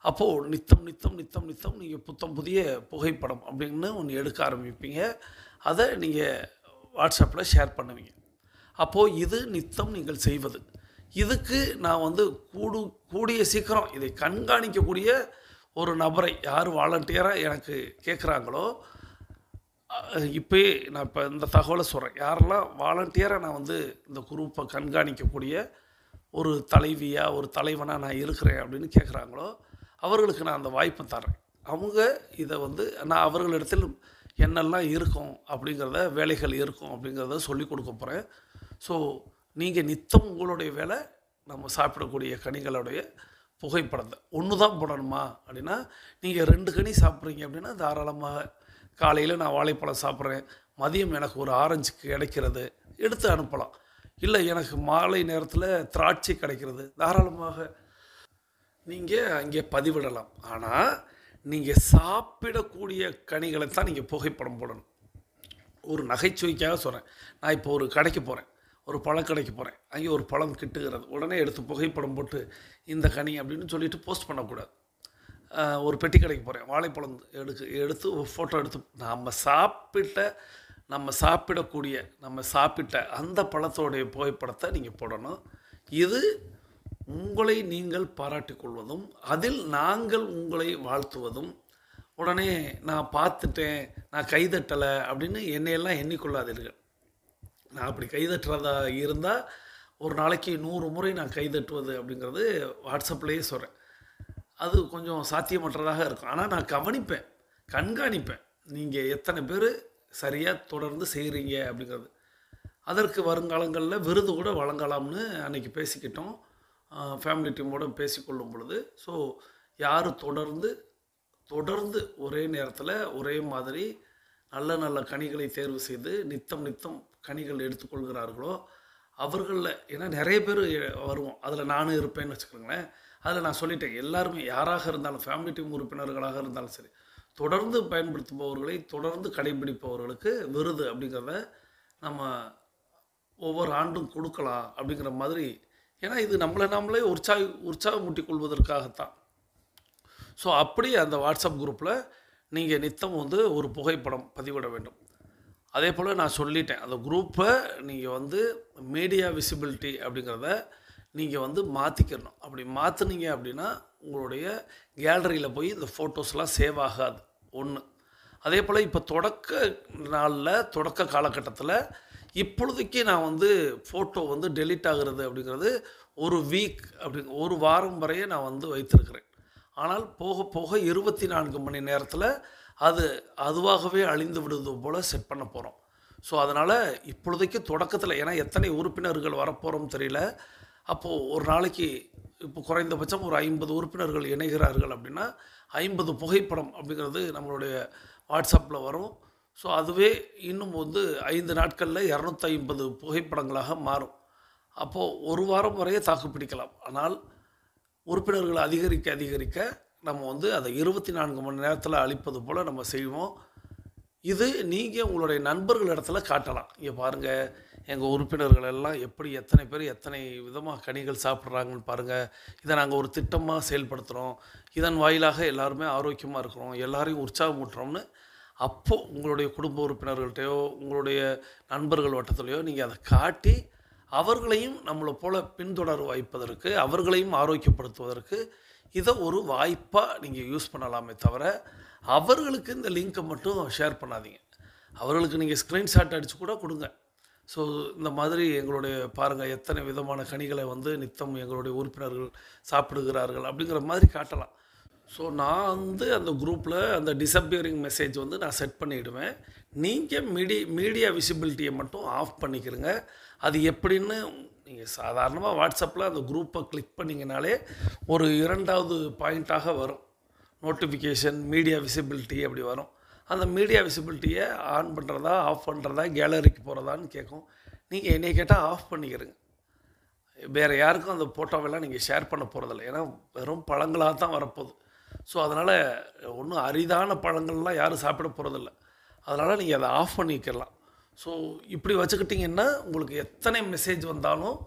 அப்போது நித்தம் நீங்கள் புதிய புகைப்படம் அப்படின்னு ஒன்று எடுக்க ஆரம்பிப்பீங்க. அதை நீங்கள் வாட்ஸ்அப்பில் ஷேர் பண்ணுவீங்க. அப்போது இது நித்தம் நீங்கள் செய்வது. இதுக்கு நான் வந்து கூடிய சீக்கிரம் இதை கண்காணிக்கக்கூடிய ஒரு நபரை யார் வாலண்டியராக எனக்கு கேட்குறாங்களோ, இப்போயே நான் இப்போ இந்த தகவலை சொல்கிறேன். யாரெல்லாம் வாலண்டியராக நான் வந்து இந்த குரூப்பை கண்காணிக்கக்கூடிய ஒரு தலைவியாக, ஒரு தலைவனாக நான் இருக்கிறேன் அப்படின்னு கேட்குறாங்களோ, அவர்களுக்கு நான் அந்த வாய்ப்பை தரேன். அவங்க இதை வந்து நான் அவர்களிடத்தில் என்னெல்லாம் இருக்கும் அப்படிங்கிறத, வேலைகள் இருக்கும் அப்படிங்கிறத சொல்லிக் கொடுக்க போகிறேன். ஸோ நீங்கள் நித்தம் உங்களுடைய வேலை நம்ம சாப்பிடக்கூடிய கனிகளுடைய புகைப்படத்தை ஒன்று தான் போடணுமா அப்படின்னா, நீங்கள் 2 கனி சாப்பிட்றீங்க அப்படின்னா தாராளமாக, காலையில் நான் வாழைப்பழம் சாப்பிட்றேன், மதியம் எனக்கு ஒரு ஆரஞ்சு கிடைக்கிறது, எடுத்து அனுப்பலாம். இல்லை எனக்கு மாலை நேரத்தில் திராட்சை கிடைக்கிறது, தாராளமாக நீங்கள் அங்கே பதிவிடலாம். ஆனால் நீங்கள் சாப்பிடக்கூடிய கனிகளை தான் நீங்கள் புகைப்படம் போடணும். ஒரு நகைச்சுவைக்காக சொல்கிறேன். நான் இப்போ ஒரு கடைக்கு போகிறேன், ஒரு பழக்கடைக்கு போகிறேன், அங்கே ஒரு பழம் கிட்டுகிறது, உடனே எடுத்து புகைப்படம் போட்டு இந்த கனி அப்படின்னு சொல்லிட்டு போஸ்ட் பண்ணக்கூடாது. ஒரு பெட்டி கடைக்கு போகிறேன், வாழைப்பழம் எடுத்து ஒரு ஃபோட்டோ எடுத்து நம்ம சாப்பிடக்கூடிய நம்ம சாப்பிட்ட அந்த பழத்தோடைய புகைப்படத்தை நீங்கள் போடணும். இது உங்களை நீங்கள் பாராட்டிக் கொள்வதும் அதில் நாங்கள் உங்களை வாழ்த்துவதும். உடனே நான் பார்த்துட்டேன், நான் கைதட்டலை அப்படின்னு என்னையெல்லாம் எண்ணிக்கொள்ளாதீர்கள். நான் அப்படி கைதட்டுறதா இருந்தால் ஒரு நாளைக்கு 100 முறை நான் கைதட்டுவது அப்படிங்கிறது வாட்ஸ்அப்லேயே சொல்கிறேன். அது கொஞ்சம் சாத்தியமற்றதாக இருக்கும். ஆனால் நான் கவனிப்பேன், கண்காணிப்பேன், நீங்கள் எத்தனை பேர் சரியாக தொடர்ந்து செய்கிறீங்க அப்படிங்கிறது. அதற்கு வருங்காலங்களில் விருது கூட வழங்கலாம்னு அன்றைக்கி பேசிக்கிட்டோம், ஃபேமிலி டீமோடு பேசிக்கொள்ளும் பொழுது. ஸோ யார் தொடர்ந்து ஒரே நேரத்தில் ஒரே மாதிரி நல்ல நல்ல கனிகளை தேர்வு செய்து நித்தம் கனிகள் எடுத்துக்கொள்கிறார்களோ அவர்களில், ஏன்னா நிறைய பேர் வருவோம், அதில் நானும் இருப்பேன்னு வச்சுக்கோங்களேன். அதில் நான் சொல்லிட்டேன், எல்லாருமே யாராக இருந்தாலும் ஃபேமிலி டீம் உறுப்பினர்களாக இருந்தாலும் சரி, தொடர்ந்து பயன்படுத்துபவர்களை தொடர்ந்து கடைபிடிப்பவர்களுக்கு விருது அப்படிங்கிறத நம்ம ஒவ்வொரு ஆண்டும் கொடுக்கலாம் அப்படிங்கிற மாதிரி. ஏன்னா இது நாமளே உற்சாகமூட்டி கொள்வதற்காகத்தான். ஸோ அப்படி அந்த வாட்ஸ்அப் குரூப்பில் நீங்கள் நித்தம் ஒரு புகைப்படம் பதிவிட வேண்டும். அதே போல் நான் சொல்லிட்டேன், அந்த குரூப்பை நீங்கள் மீடியா விசிபிலிட்டி அப்படிங்கிறத நீங்கள் மாற்றிக்கணும். அப்படி மாற்றினீங்க அப்படின்னா உங்களுடைய கேலரியில் போய் இந்த ஃபோட்டோஸ்லாம் சேவ் ஆகாது ஒன்று. அதே போல் இப்போ தொடக்க காலகட்டத்தில் இப்பொழுதைக்கு நான் ஃபோட்டோ டெலீட் ஆகிறது அப்படிங்கிறது ஒரு வீக் ஒரு வாரம் வரையே நான் வைத்திருக்கிறேன். ஆனால் போக போக 24 மணி நேரத்தில் அதுவாகவே அழிந்து விடுவது போல் செட் பண்ண போகிறோம். ஸோ அதனால் இப்பொழுதைக்கு தொடக்கத்தில், ஏன்னா எத்தனை உறுப்பினர்கள் வரப்போகிறோம் தெரியல, அப்போது ஒரு நாளைக்கு இப்போ குறைந்தபட்சம் ஒரு 50 உறுப்பினர்கள் இணைகிறார்கள் அப்படின்னா 50 புகைப்படம் அப்படிங்கிறது நம்மளுடைய வாட்ஸ்அப்பில் வரும். ஸோ அதுவே இன்னும் 5 நாட்களில் 250 புகைப்படங்களாக மாறும். அப்போது ஒரு வாரம் வரையே தாக்கு பிடிக்கலாம். ஆனால் உறுப்பினர்கள் அதிகரிக்க நம்ம அதை 24 மணி நேரத்தில் அளிப்பது போல் நம்ம செய்வோம். இது நீங்கள் உங்களுடைய நண்பர்கள் இடத்துல காட்டலாம். இங்கே பாருங்கள், எங்கள் உறுப்பினர்கள் எல்லாம் எத்தனை பேர் எத்தனை விதமாக கனிகள் சாப்பிட்றாங்கன்னு பாருங்கள், இதை நாங்கள் ஒரு திட்டமாக செயல்படுத்துகிறோம், இதன் வாயிலாக எல்லாருமே ஆரோக்கியமாக இருக்கிறோம், எல்லாரையும் உற்சாகமூட்டுறோம்னு. அப்போது உங்களுடைய குடும்ப உறுப்பினர்கள்ட்டையோ உங்களுடைய நண்பர்கள் வட்டத்திலையோ நீங்கள் அதை காட்டி அவர்களையும் நம்மளை போல் பின்தொடர வைப்பதற்கு, அவர்களையும் ஆரோக்கியப்படுத்துவதற்கு இதை ஒரு வாய்ப்பாக நீங்கள் யூஸ் பண்ணலாமே தவிர அவர்களுக்கு இந்த லிங்க்கை மட்டும் ஷேர் பண்ணாதீங்க. அவர்களுக்கு நீங்கள் ஸ்க்ரீன்ஷாட் அடித்து கூட கொடுங்க. ஸோ இந்த மாதிரி எங்களுடைய பாருங்கள் எத்தனை விதமான கனிகளை நித்தம் எங்களுடைய உறுப்பினர்கள் சாப்பிடுகிறார்கள் அப்படிங்கிற மாதிரி காட்டலாம். ஸோ நான் அந்த குரூப்பில் அந்த டிஸப்பியரிங் மெசேஜ் நான் செட் பண்ணிவிடுவேன். நீங்கள் மீடியா விசிபிலிட்டியை மட்டும் ஆஃப் பண்ணிக்கிறங்க. அது எப்படின்னு நீங்கள் சாதாரணமாக வாட்ஸ்அப்பில் அந்த குரூப்பை கிளிக் பண்ணிங்கனாலே ஒரு 2வது பாயிண்ட்டாக வரும், நோட்டிஃபிகேஷன் மீடியா விசிபிலிட்டி அப்படி வரும். அந்த மீடியா விசிபிலிட்டியை ஆன் பண்ணுறதா ஆஃப் பண்ணுறதா கேலரிக்கு போகிறதான்னு கேட்கும். நீங்கள் என்னை கேட்டால் ஆஃப் பண்ணிக்கிறங்க. வேறு யாருக்கும் அந்த ஃபோட்டோவெல்லாம் நீங்கள் ஷேர் பண்ண போகிறதில்ல, ஏன்னா வெறும் பழங்களாக தான் வரப்போகுது. ஸோ அதனால் ஒன்றும் அரிதான பழங்கள்லாம் யாரும் சாப்பிட போகிறதில்ல. அதனால் நீங்கள் அதை ஆஃப் பண்ணிக்கலாம். ஸோ இப்படி வச்சுக்கிட்டிங்கன்னா உங்களுக்கு எத்தனை மெசேஜ் வந்தாலும்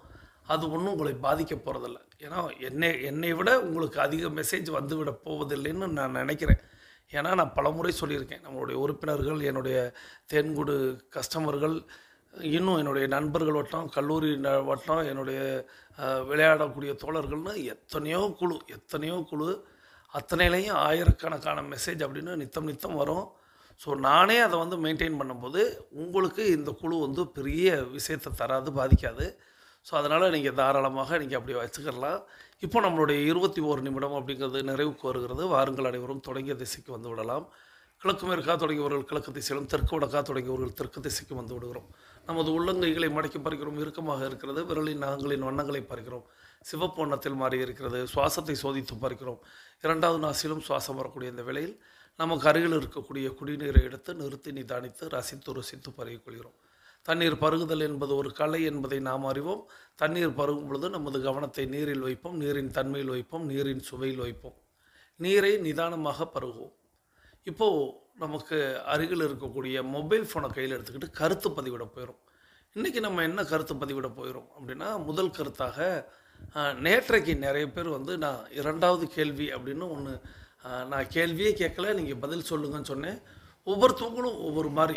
அது ஒன்றும் உங்களை பாதிக்க போகிறதில்ல. ஏன்னா என்னை விட உங்களுக்கு அதிக மெசேஜ் வந்துவிட போவதில்லைன்னு நான் நினைக்கிறேன். ஏன்னா நான் பலமுறை சொல்லியிருக்கேன், நம்மளுடைய உறுப்பினர்கள், என்னுடைய தேன்கூடு கஸ்டமர்கள், இன்னும் என்னுடைய நண்பர்கள் வட்டம், கல்லூரி வட்டம், என்னுடைய விளையாடக்கூடிய தோழர்கள்னு எத்தனையோ குழு அத்தனையிலையும் ஆயிரக்கணக்கான மெசேஜ் அப்படின்னு நித்தம் வரும். ஸோ நானே அதை மெயின்டைன் பண்ணும்போது உங்களுக்கு இந்த குழு பெரிய விஷயத்தை தராது, பாதிக்காது. ஸோ அதனால் நீங்கள் தாராளமாக நீங்கள் அப்படி வச்சுக்கலாம். இப்போ நம்மளுடைய 21 நிமிடம் அப்படிங்கிறது நிறைவுக்கு வருகிறது. வாருங்கள் அனைவரும் தொடங்கிய திசைக்கு வந்து விடலாம். கிழக்கு மேற்காக தொடங்கியவர்கள் கிழக்கு திசையிலும், தெற்கு வடக்காக தொடங்கியவர்கள் தெற்கு திசைக்கு வந்து விடுகிறோம். நமது உள்ளங்கைகளை மடக்கி பறிக்கிறோம், இறுக்கமாக இருக்கிறது. விரலின் நகங்களின் வண்ணங்களை பறிக்கிறோம், சிவப்பு வண்ணத்தில் மாறி இருக்கிறது. சுவாசத்தை சோதித்து பறிக்கிறோம். 2வது நாசிலும் சுவாசம் வரக்கூடிய இந்த வேளையில் நமக்கு அருகில் இருக்கக்கூடிய குடிநீரை எடுத்து நிறுத்தி நிதானித்து ருசித்து பருகிக்கொள்கிறோம். தண்ணீர் பருகுதல் என்பது ஒரு கலை என்பதை நாம் அறிவோம். தண்ணீர் பருகும் பொழுது நமது கவனத்தை நீரில் வைப்போம், நீரின் தன்மையில் வைப்போம், நீரின் சுவையில் வைப்போம். நீரை நிதானமாக பருகுவோம். இப்போது நமக்கு அருகில் இருக்கக்கூடிய மொபைல் ஃபோனை கையில் எடுத்துக்கிட்டு கருத்து பதிவிட போயிடும். இன்றைக்கி நம்ம என்ன கருத்து பதிவிட போயிடும் அப்படின்னா, முதல் கருத்தாக நேற்றைக்கு நிறைய பேர் வந்து நான் 2வது கேள்வி அப்படின்னு ஒன்று, நான் கேள்வியே கேட்கல, நீங்கள் பதில் சொல்லுங்கன்னு சொன்னேன். ஒவ்வொருத்தவங்களும் ஒவ்வொரு மாதிரி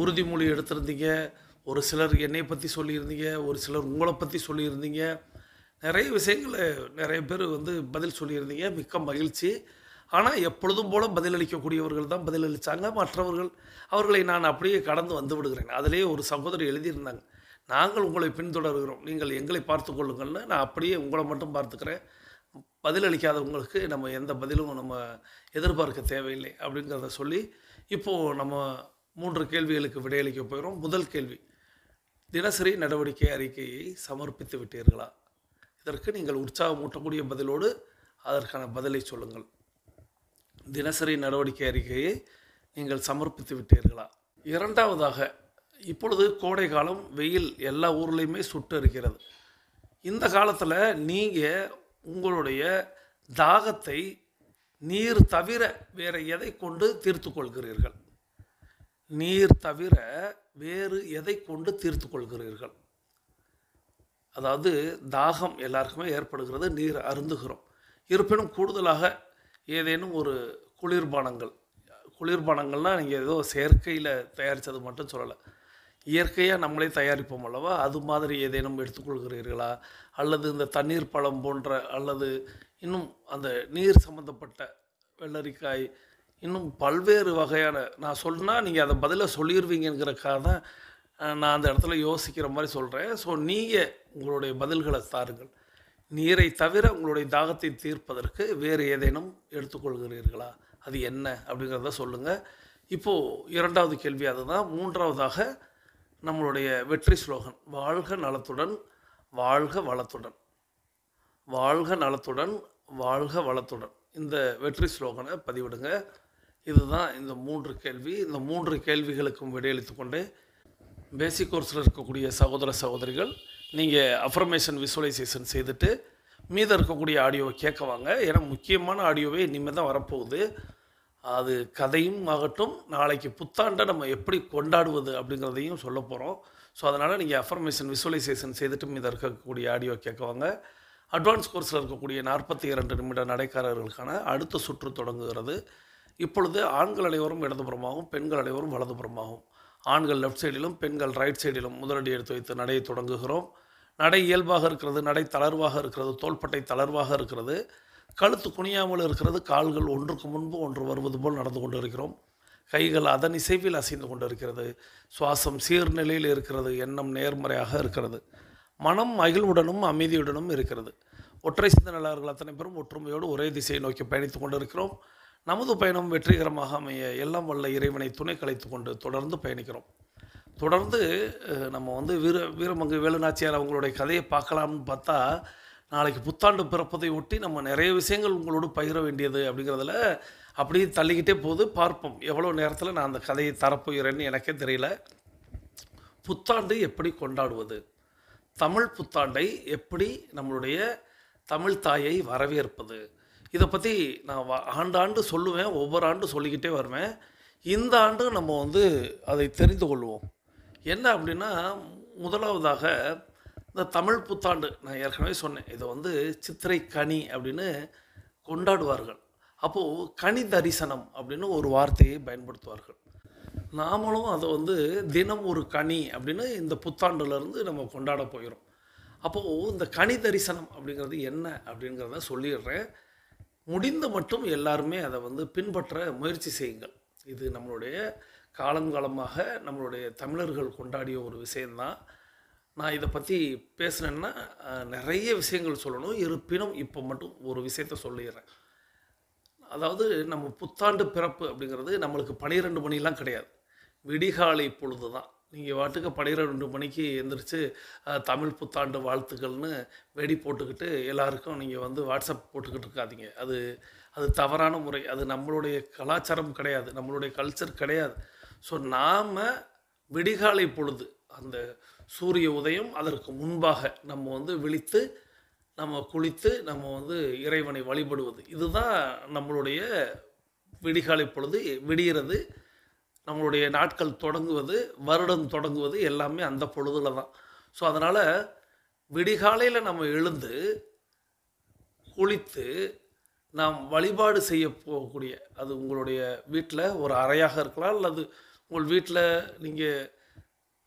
உறுதிமொழி எடுத்திருந்தீங்க. ஒரு சிலர் என்னை பற்றி சொல்லியிருந்தீங்க, ஒரு சிலர் உங்களை பற்றி சொல்லியிருந்தீங்க. நிறைய விஷயங்களை நிறைய பேர் வந்து பதில் சொல்லியிருந்தீங்க. மிக்க மகிழ்ச்சி. ஆனால் எப்பொழுதும் போல பதிலளிக்கக்கூடியவர்கள் தான் பதிலளித்தாங்க. மற்றவர்கள் அவர்களை நான் அப்படியே கடந்து வந்து விடுகிறேன். அதிலேயே ஒரு சகோதரி எழுதியிருந்தாங்க, நாங்கள் உங்களை பின்தொடர்கிறோம், நீங்கள் எங்களை பார்த்து கொள்ளுங்கள்னு. நான் அப்படியே உங்களை மட்டும் பார்த்துக்கிறேன், பதிலளிக்காதவங்களுக்கு நம்ம எந்த பதிலும் நம்ம எதிர்பார்க்க தேவையில்லை அப்படிங்கிறத சொல்லி, இப்போது நம்ம 3 கேள்விகளுக்கு விடையளிக்க போகிறோம். முதல் கேள்வி, தினசரி நடவடிக்கை அறிக்கையை சமர்ப்பித்து விட்டீர்களா? இதற்கு நீங்கள் உற்சாகமூட்டக்கூடிய பதிலோடு அதற்கான பதிலை சொல்லுங்கள். தினசரி நடவடிக்கை அறிக்கையை நீங்கள் சமர்ப்பித்து விட்டீர்களா? 2வதாக, இப்பொழுது கோடை காலம், வெயில் எல்லா ஊர்லேயுமே சுட்டு இருக்கிறது. இந்த காலத்தில் நீங்கள் உங்களுடைய தாகத்தை நீர் தவிர வேறு எதை கொண்டு தீர்த்து கொள்கிறீர்கள்? நீர் தவிர வேறு எதை கொண்டு தீர்த்து கொள்கிறீர்கள்? அதாவது தாகம் எல்லாருக்குமே ஏற்படுகிறது, நீர் அருந்துகிறோம். இருப்பினும் கூடுதலாக ஏதேனும் ஒரு குளிர்பானங்கள்னால் நீங்கள் ஏதோ செயற்கையில் தயாரித்தது மட்டும் சொல்லலை, இயற்கையாக நம்மளே தயாரிப்போம் அல்லவா, அது மாதிரி ஏதேனும் எடுத்துக்கொள்கிறீர்களா? அல்லது இந்த தண்ணீர் பழம் போன்ற, அல்லது இன்னும் அந்த நீர் சம்மந்தப்பட்ட வெள்ளரிக்காய், இன்னும் பல்வேறு வகையான, நான் சொன்னால் நீங்கள் அதை பதிலாக சொல்லிடுவீங்கிறக்காக தான் நான் அந்த இடத்துல யோசிக்கிற மாதிரி சொல்கிறேன். ஸோ நீங்கள் உங்களுடைய பதில்களை தாருங்கள். நீரை தவிர உங்களுடைய தாகத்தை தீர்ப்பதற்கு வேறு ஏதேனும் எடுத்துக்கொள்கிறீர்களா? அது என்ன அப்படிங்கிறத சொல்லுங்கள். இப்போது 2வது கேள்வி அதுதான். 3வதாக நம்மளுடைய வெற்றி ஸ்லோகன், வாழ்க நலத்துடன் வாழ்க வளத்துடன், வாழ்க நலத்துடன் வாழ்க வளத்துடன். இந்த வெற்றி ஸ்லோகனை பதிவிடுங்க. இதுதான் இந்த 3 கேள்வி. இந்த 3 கேள்விகளுக்கும் விடையளித்து கொண்டே பேசிக் கோர்ஸில் இருக்கக்கூடிய சகோதர சகோதரிகள், நீங்கள் அஃபர்மேஷன் விசுவலைசேஷன் செய்துட்டு மீதம் இருக்கக்கூடிய ஆடியோவை கேட்க வாங்க. ஏன்னா முக்கியமான ஆடியோவே இனிமேல் தான் வரப்போகுது. அது கதையும் ஆகட்டும், நாளைக்கு புத்தாண்டை நம்ம எப்படி கொண்டாடுவது அப்படிங்கிறதையும் சொல்ல போகிறோம். ஸோ அதனால் நீங்கள் அஃபர்மேஷன் விசுவலைசேஷன் செய்துட்டு மீதம் இருக்கக்கூடிய ஆடியோ கேட்க வாங்க. அட்வான்ஸ் கோர்ஸில் இருக்கக்கூடிய 42 நிமிட நடைக்காரர்களுக்கான அடுத்த சுற்று தொடங்குகிறது. இப்பொழுது ஆண்கள் அனைவரும் இடதுபுறமாகவும் பெண்கள் அனைவரும் வலதுபுறமாகவும், ஆண்கள் லெஃப்ட் சைடிலும் பெண்கள் ரைட் சைடிலும் முதலடி எடுத்து வைத்து நடையை தொடங்குகிறோம். நடை இயல்பாக இருக்கிறது, நடை தளர்வாக இருக்கிறது, தோள்பட்டை தளர்வாக இருக்கிறது, கழுத்து குனியாமல் இருக்கிறது, கால்கள் ஒன்றுக்கு முன்பு ஒன்று வருவது போல் நடந்து கொண்டு இருக்கிறோம். கைகள் அதன் இசைவில் அசைந்து கொண்டு இருக்கிறது. சுவாசம் சீர்நிலையில் இருக்கிறது. எண்ணம் நேர்மறையாக இருக்கிறது. மனம் மகிழ்வுடனும் அமைதியுடனும் இருக்கிறது. ஒற்றை சிந்தனையாளர்கள் அத்தனை பேரும் ஒற்றுமையோடு ஒரே திசையை நோக்கி பயணித்து கொண்டு இருக்கிறோம். நமது பயணம் வெற்றிகரமாக அமைய எல்லாம் வல்ல இறைவனை துணை கலைத்து கொண்டு தொடர்ந்து பயணிக்கிறோம். தொடர்ந்து நம்ம வந்து வீரமங்கை வேலுநாச்சியார் அவங்களுடைய கதையை பார்க்கலாம்னு பார்த்தா, நாளைக்கு புத்தாண்டு பிறப்பதை ஒட்டி நம்ம நிறைய விஷயங்கள் உங்களோடு பகிர வேண்டியது அப்படிங்கிறதுல அப்படியே தள்ளிக்கிட்டே போகுது. பார்ப்போம் எவ்வளோ நேரத்தில் நான் அந்த கதையை தரப்போகிறேன்னு எனக்கே தெரியல. புத்தாண்டு எப்படி கொண்டாடுவது, தமிழ் புத்தாண்டை எப்படி நம்மளுடைய தமிழ் தாயை வரவேற்பது, இதை பற்றி நான் ஆண்டாண்டு சொல்லுவேன், ஒவ்வொரு ஆண்டு சொல்லிக்கிட்டே வருவேன். இந்த ஆண்டு நம்ம வந்து அதை தெரிந்து கொள்வோம். என்ன அப்படின்னா, முதலாவதாக இந்த தமிழ் புத்தாண்டு, நான் ஏற்கனவே சொன்னேன், இதை வந்து சித்திரை கனி அப்படின்னு கொண்டாடுவார்கள். அப்போது கனி தரிசனம் அப்படின்னு ஒரு வார்த்தையை பயன்படுத்துவார்கள். நாமளும் அதை வந்து தினம் ஒரு கனி அப்படின்னு இந்த புத்தாண்டுலேருந்து நம்ம கொண்டாட போயிடும். அப்போது இந்த கனி தரிசனம் அப்படிங்கிறது என்ன அப்படிங்கிறத சொல்லிடுறேன். முடிந்த மட்டும் எல்லாருமே அதை வந்து பின்பற்ற முயற்சி செய்யுங்கள். இது நம்மளுடைய காலங்காலமாக நம்மளுடைய தமிழர்கள் கொண்டாடிய ஒரு விஷயந்தான். நான் இதை பற்றி பேசுனேன்னா நிறைய விஷயங்கள் சொல்லணும். இருப்பினும் இப்போ மட்டும் ஒரு விஷயத்த சொல்லிடுறேன். அதாவது நம்ம புத்தாண்டு பிறப்பு அப்படிங்கிறது நம்மளுக்கு 12 மணிலாம் கிடையாது, விடிகாலை பொழுது தான். நீங்கள் வாட்டுக்கு 12 மணிக்கு எழுந்திரிச்சு தமிழ் புத்தாண்டு வாழ்த்துக்கள்னு வெடி போட்டுக்கிட்டு எல்லாருக்கும் நீங்கள் வந்து வாட்ஸ்அப் போட்டுக்கிட்டு இருக்காதீங்க. அது தவறான முறை. அது நம்மளுடைய கலாச்சாரம் கிடையாது, நம்மளுடைய கல்ச்சர் கிடையாது. ஸோ நாம் விடிகாலை பொழுது, அந்த சூரிய உதயம் அதற்கு முன்பாக நம்ம வந்து விழித்து, நம்ம குளித்து, நம்ம வந்து இறைவனை வழிபடுவது, இதுதான் நம்மளுடைய விடிகாலை பொழுது விடிகிறது. நம்மளுடைய நாட்கள் தொடங்குவது, வருடம் தொடங்குவது எல்லாமே அந்த பொழுதுல தான். ஸோ அதனால் விடிகாலையில் நம்ம எழுந்து குளித்து நாம் வழிபாடு செய்ய போகக்கூடிய, அது உங்களுடைய வீட்டில் ஒரு அறையாக இருக்கலாம், அல்லது உங்கள் வீட்டில் நீங்கள்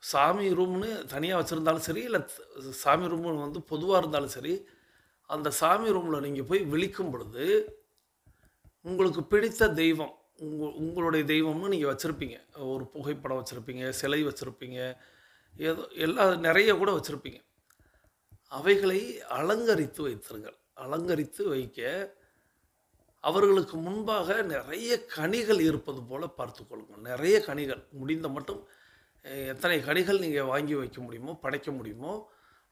சாமி ரூம்னு தனியாக வச்சுருந்தாலும் சரி, இல்லை சாமி ரூம் வந்து பொதுவாக இருந்தாலும் சரி, அந்த சாமி ரூமில் நீங்கள் போய் விழிக்கும் பொழுது உங்களுக்கு பிடித்த தெய்வம், உங்களுடைய தெய்வம்னு நீங்கள் வச்சுருப்பீங்க. ஒரு புகைப்படம் வச்சுருப்பீங்க, சிலை வச்சுருப்பீங்க, ஏதோ நிறைய கூட வச்சுருப்பீங்க. அவைகளை அலங்கரித்து வைத்திருங்கள். அலங்கரித்து வைக்க அவர்களுக்கு முன்பாக நிறைய கனிகள் இருப்பது போல் பார்த்து கொள்ளுங்கள். நிறைய கனிகள், முடிந்த மட்டும் எத்தனை கனிகள் நீங்கள் வாங்கி வைக்க முடியுமோ, படைக்க முடியுமோ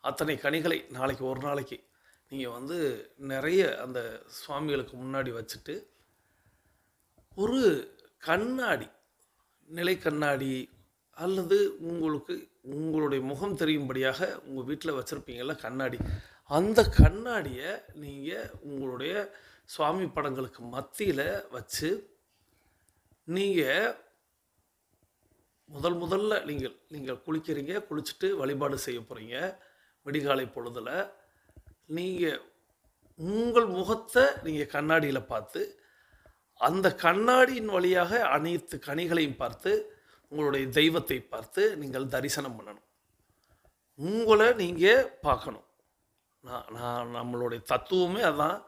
அத்தனை கனிகளை நாளைக்கு ஒரு நாளைக்கு நீங்கள் வந்து நிறைய அந்த சுவாமிகளுக்கு முன்னாடி வச்சுட்டு, ஒரு கண்ணாடி, நிலை கண்ணாடி அல்லது உங்களுடைய முகம் தெரியும்படியாக உங்கள் வீட்டில் வச்சுருப்பீங்கள்ல கண்ணாடி, அந்த கண்ணாடியை நீங்கள் உங்களுடைய சுவாமி படங்களுக்கு மத்தியில் வச்சு நீங்கள் முதல்ல நீங்கள் குளிக்கிறீங்க, குளிச்சுட்டு வழிபாடு செய்ய போகிறீங்க. விடிகாலை பொழுதில் நீங்கள் உங்கள் முகத்தை நீங்கள் கண்ணாடியில் பார்த்து, அந்த கண்ணாடியின் வழியாக அனைத்து கனிகளையும் பார்த்து, உங்களுடைய தெய்வத்தை பார்த்து நீங்கள் தரிசனம் பண்ணணும். உங்களை நீங்கள் பார்க்கணும். நான் நம்மளுடைய தத்துவமே அதான்,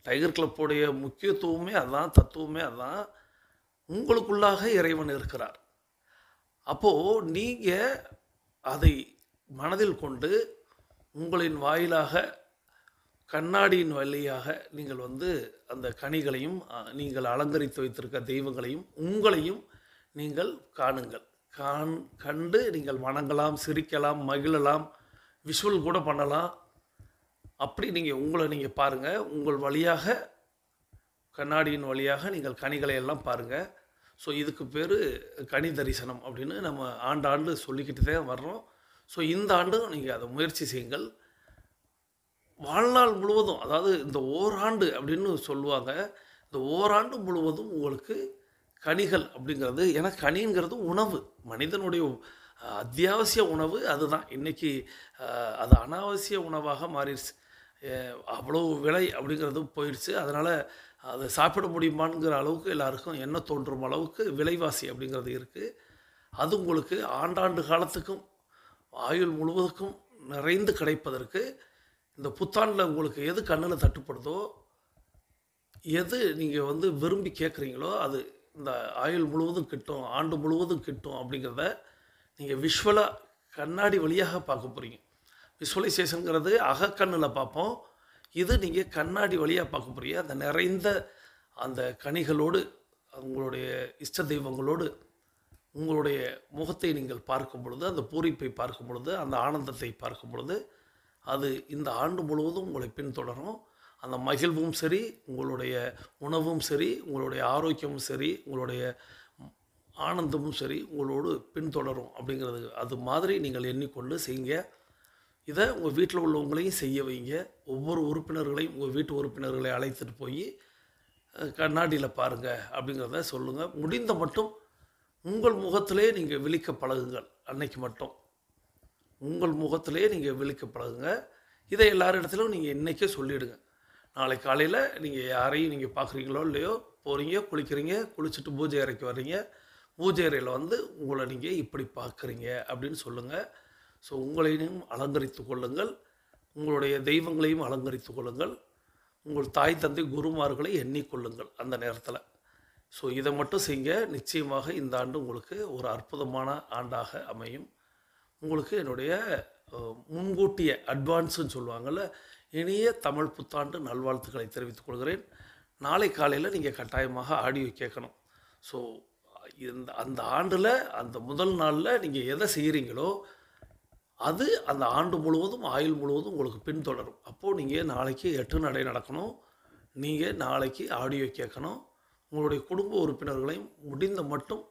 டைகர் கிளப்புடைய முக்கியத்துவமே அதான், தத்துவமே அதான். உங்களுக்குள்ளாக இறைவன் இருக்கிறார். அப்போது நீங்கள் அதை மனதில் கொண்டு உங்களின் வாயிலாக, கண்ணாடியின் வழியாக நீங்கள் வந்து அந்த கனிகளையும் நீங்கள் அலங்கரித்து வைத்திருக்க தெய்வங்களையும் உங்களையும் நீங்கள் காணுங்கள். கண்டு நீங்கள் வணங்கலாம், சிரிக்கலாம், மகிழலாம், விஷுவல் கூட பண்ணலாம். அப்படி உங்களை நீங்கள் பாருங்கள். உங்கள் வழியாக, கண்ணாடியின் வழியாக நீங்கள் கனிகளை எல்லாம் பாருங்கள். ஸோ இதுக்கு பேர் கனி தரிசனம் அப்படின்னு நம்ம ஆண்டாண்டு சொல்லிக்கிட்டு தான் வர்றோம். ஸோ இந்த ஆண்டும் நீங்கள் அதை முயற்சி செய்யுங்கள். வாழ்நாள் முழுவதும், அதாவது இந்த ஓராண்டு அப்படின்னு சொல்லுவாங்க, இந்த ஓராண்டு முழுவதும் உங்களுக்கு கனிகள் அப்படிங்கிறது, ஏன்னா கனிங்கிறது உணவு, மனிதனுடைய அத்தியாவசிய உணவு. அதுதான் இன்றைக்கி அது அனாவசிய உணவாக மாறிடுச்சு. அவ்வளோ விலை அப்படிங்கிறது போயிடுச்சு. அதனால் அதை சாப்பிட முடியுமாங்கிற அளவுக்கு எல்லாருக்கும் என்ன தோன்றும் அளவுக்கு விலைவாசி அப்படிங்கிறது இருக்குது. அது உங்களுக்கு ஆண்டாண்டு காலத்துக்கும் ஆயுள் முழுவதுக்கும் நிறைந்து கிடைப்பதற்கு இந்த புத்தாண்டில் உங்களுக்கு எது கண்ணில் தட்டுப்படுதோ, எது நீங்கள் வந்து விரும்பி கேட்குறீங்களோ அது இந்த ஆயுள் முழுவதும் கிட்டும், ஆண்டு முழுவதும் கிட்டும் அப்படிங்கிறத நீங்கள் விஷுவலாக கண்ணாடி வழியாக பார்க்க போகிறீங்க. விஷுவலைசேஷனுங்கிறது அகக்கண்ணில் பார்ப்போம். இது நீங்கள் கண்ணாடி வழியாக பார்க்க போகிறீங்க. அந்த நிறைந்த அந்த கனிகளோடு, உங்களுடைய இஷ்ட தெய்வங்களோடு உங்களுடைய முகத்தை நீங்கள் பார்க்கும் பொழுது, அந்த பூரிப்பை பார்க்கும் பொழுது, அந்த ஆனந்தத்தை பார்க்கும் பொழுது, அது இந்த ஆண்டு முழுவதும் உங்களை பின்தொடரும். அந்த மகிழ்வும் சரி, உங்களுடைய உணவும் சரி, உங்களுடைய ஆரோக்கியமும் சரி, உங்களுடைய ஆனந்தமும் சரி உங்களோடு பின்தொடரும் அப்படிங்கிறது. அது மாதிரி நீங்கள் எண்ணிக்கொண்டு செய்யுங்க. இதை உங்கள் வீட்டில் உள்ளவங்களையும் செய்ய வைங்க. ஒவ்வொரு உறுப்பினர்களையும், உங்கள் வீட்டு உறுப்பினர்களை அழைத்துட்டு போய் கண்ணாடியில் பாருங்கள் அப்படிங்கிறத சொல்லுங்கள். முடிந்த மட்டும் உங்கள் முகத்திலே நீங்கள் விழிக்க பழகுங்கள். அன்னைக்கு மட்டும் உங்கள் முகத்திலே நீங்கள் விழிக்க பழகுங்க. இதை எல்லாரிடத்திலும் நீங்கள் இன்றைக்கே சொல்லிவிடுங்க. நாளை காலையில் நீங்கள் யாரையும் நீங்கள் பார்க்குறீங்களோ இல்லையோ, போகிறீங்க, குளிக்கிறீங்க, குளிச்சுட்டு பூஜை அறைக்கு வர்றீங்க, பூஜை அறையில் வந்து உங்களை நீங்கள் இப்படி பார்க்குறீங்க அப்படின்னு சொல்லுங்கள். ஸோ உங்களையும் அலங்கரித்து கொள்ளுங்கள், உங்களுடைய தெய்வங்களையும் அலங்கரித்து கொள்ளுங்கள், உங்கள் தாய் தந்தை குருமார்களை எண்ணிக்கொள்ளுங்கள் அந்த நேரத்தில். ஸோ இதை மட்டும் செய்யுங்க. நிச்சயமாக இந்த ஆண்டு உங்களுக்கு ஒரு அற்புதமான ஆண்டாக அமையும். உங்களுக்கு என்னுடைய முன்கூட்டிய அட்வான்ஸுன்னு சொல்லுவாங்கள்ல, இனிய தமிழ் புத்தாண்டு நல்வாழ்த்துக்களை தெரிவித்துக் கொள்கிறேன். நாளை காலையில் நீங்கள் கட்டாயமாக ஆடியோ கேட்கணும். ஸோ அந்த ஆண்டில் அந்த முதல் நாளில் நீங்கள் எதை செய்கிறீங்களோ அது அந்த ஆண்டு முழுவதும், ஆயுள் முழுவதும் உங்களுக்கு பின்தொடரும். அப்போது நீங்கள் நாளைக்கு 8 நடை நடக்கணும். நீங்கள் நாளைக்கு ஆடியோ கேட்கணும். உங்களுடைய குடும்ப உறுப்பினர்களையும், முடிந்த மட்டும்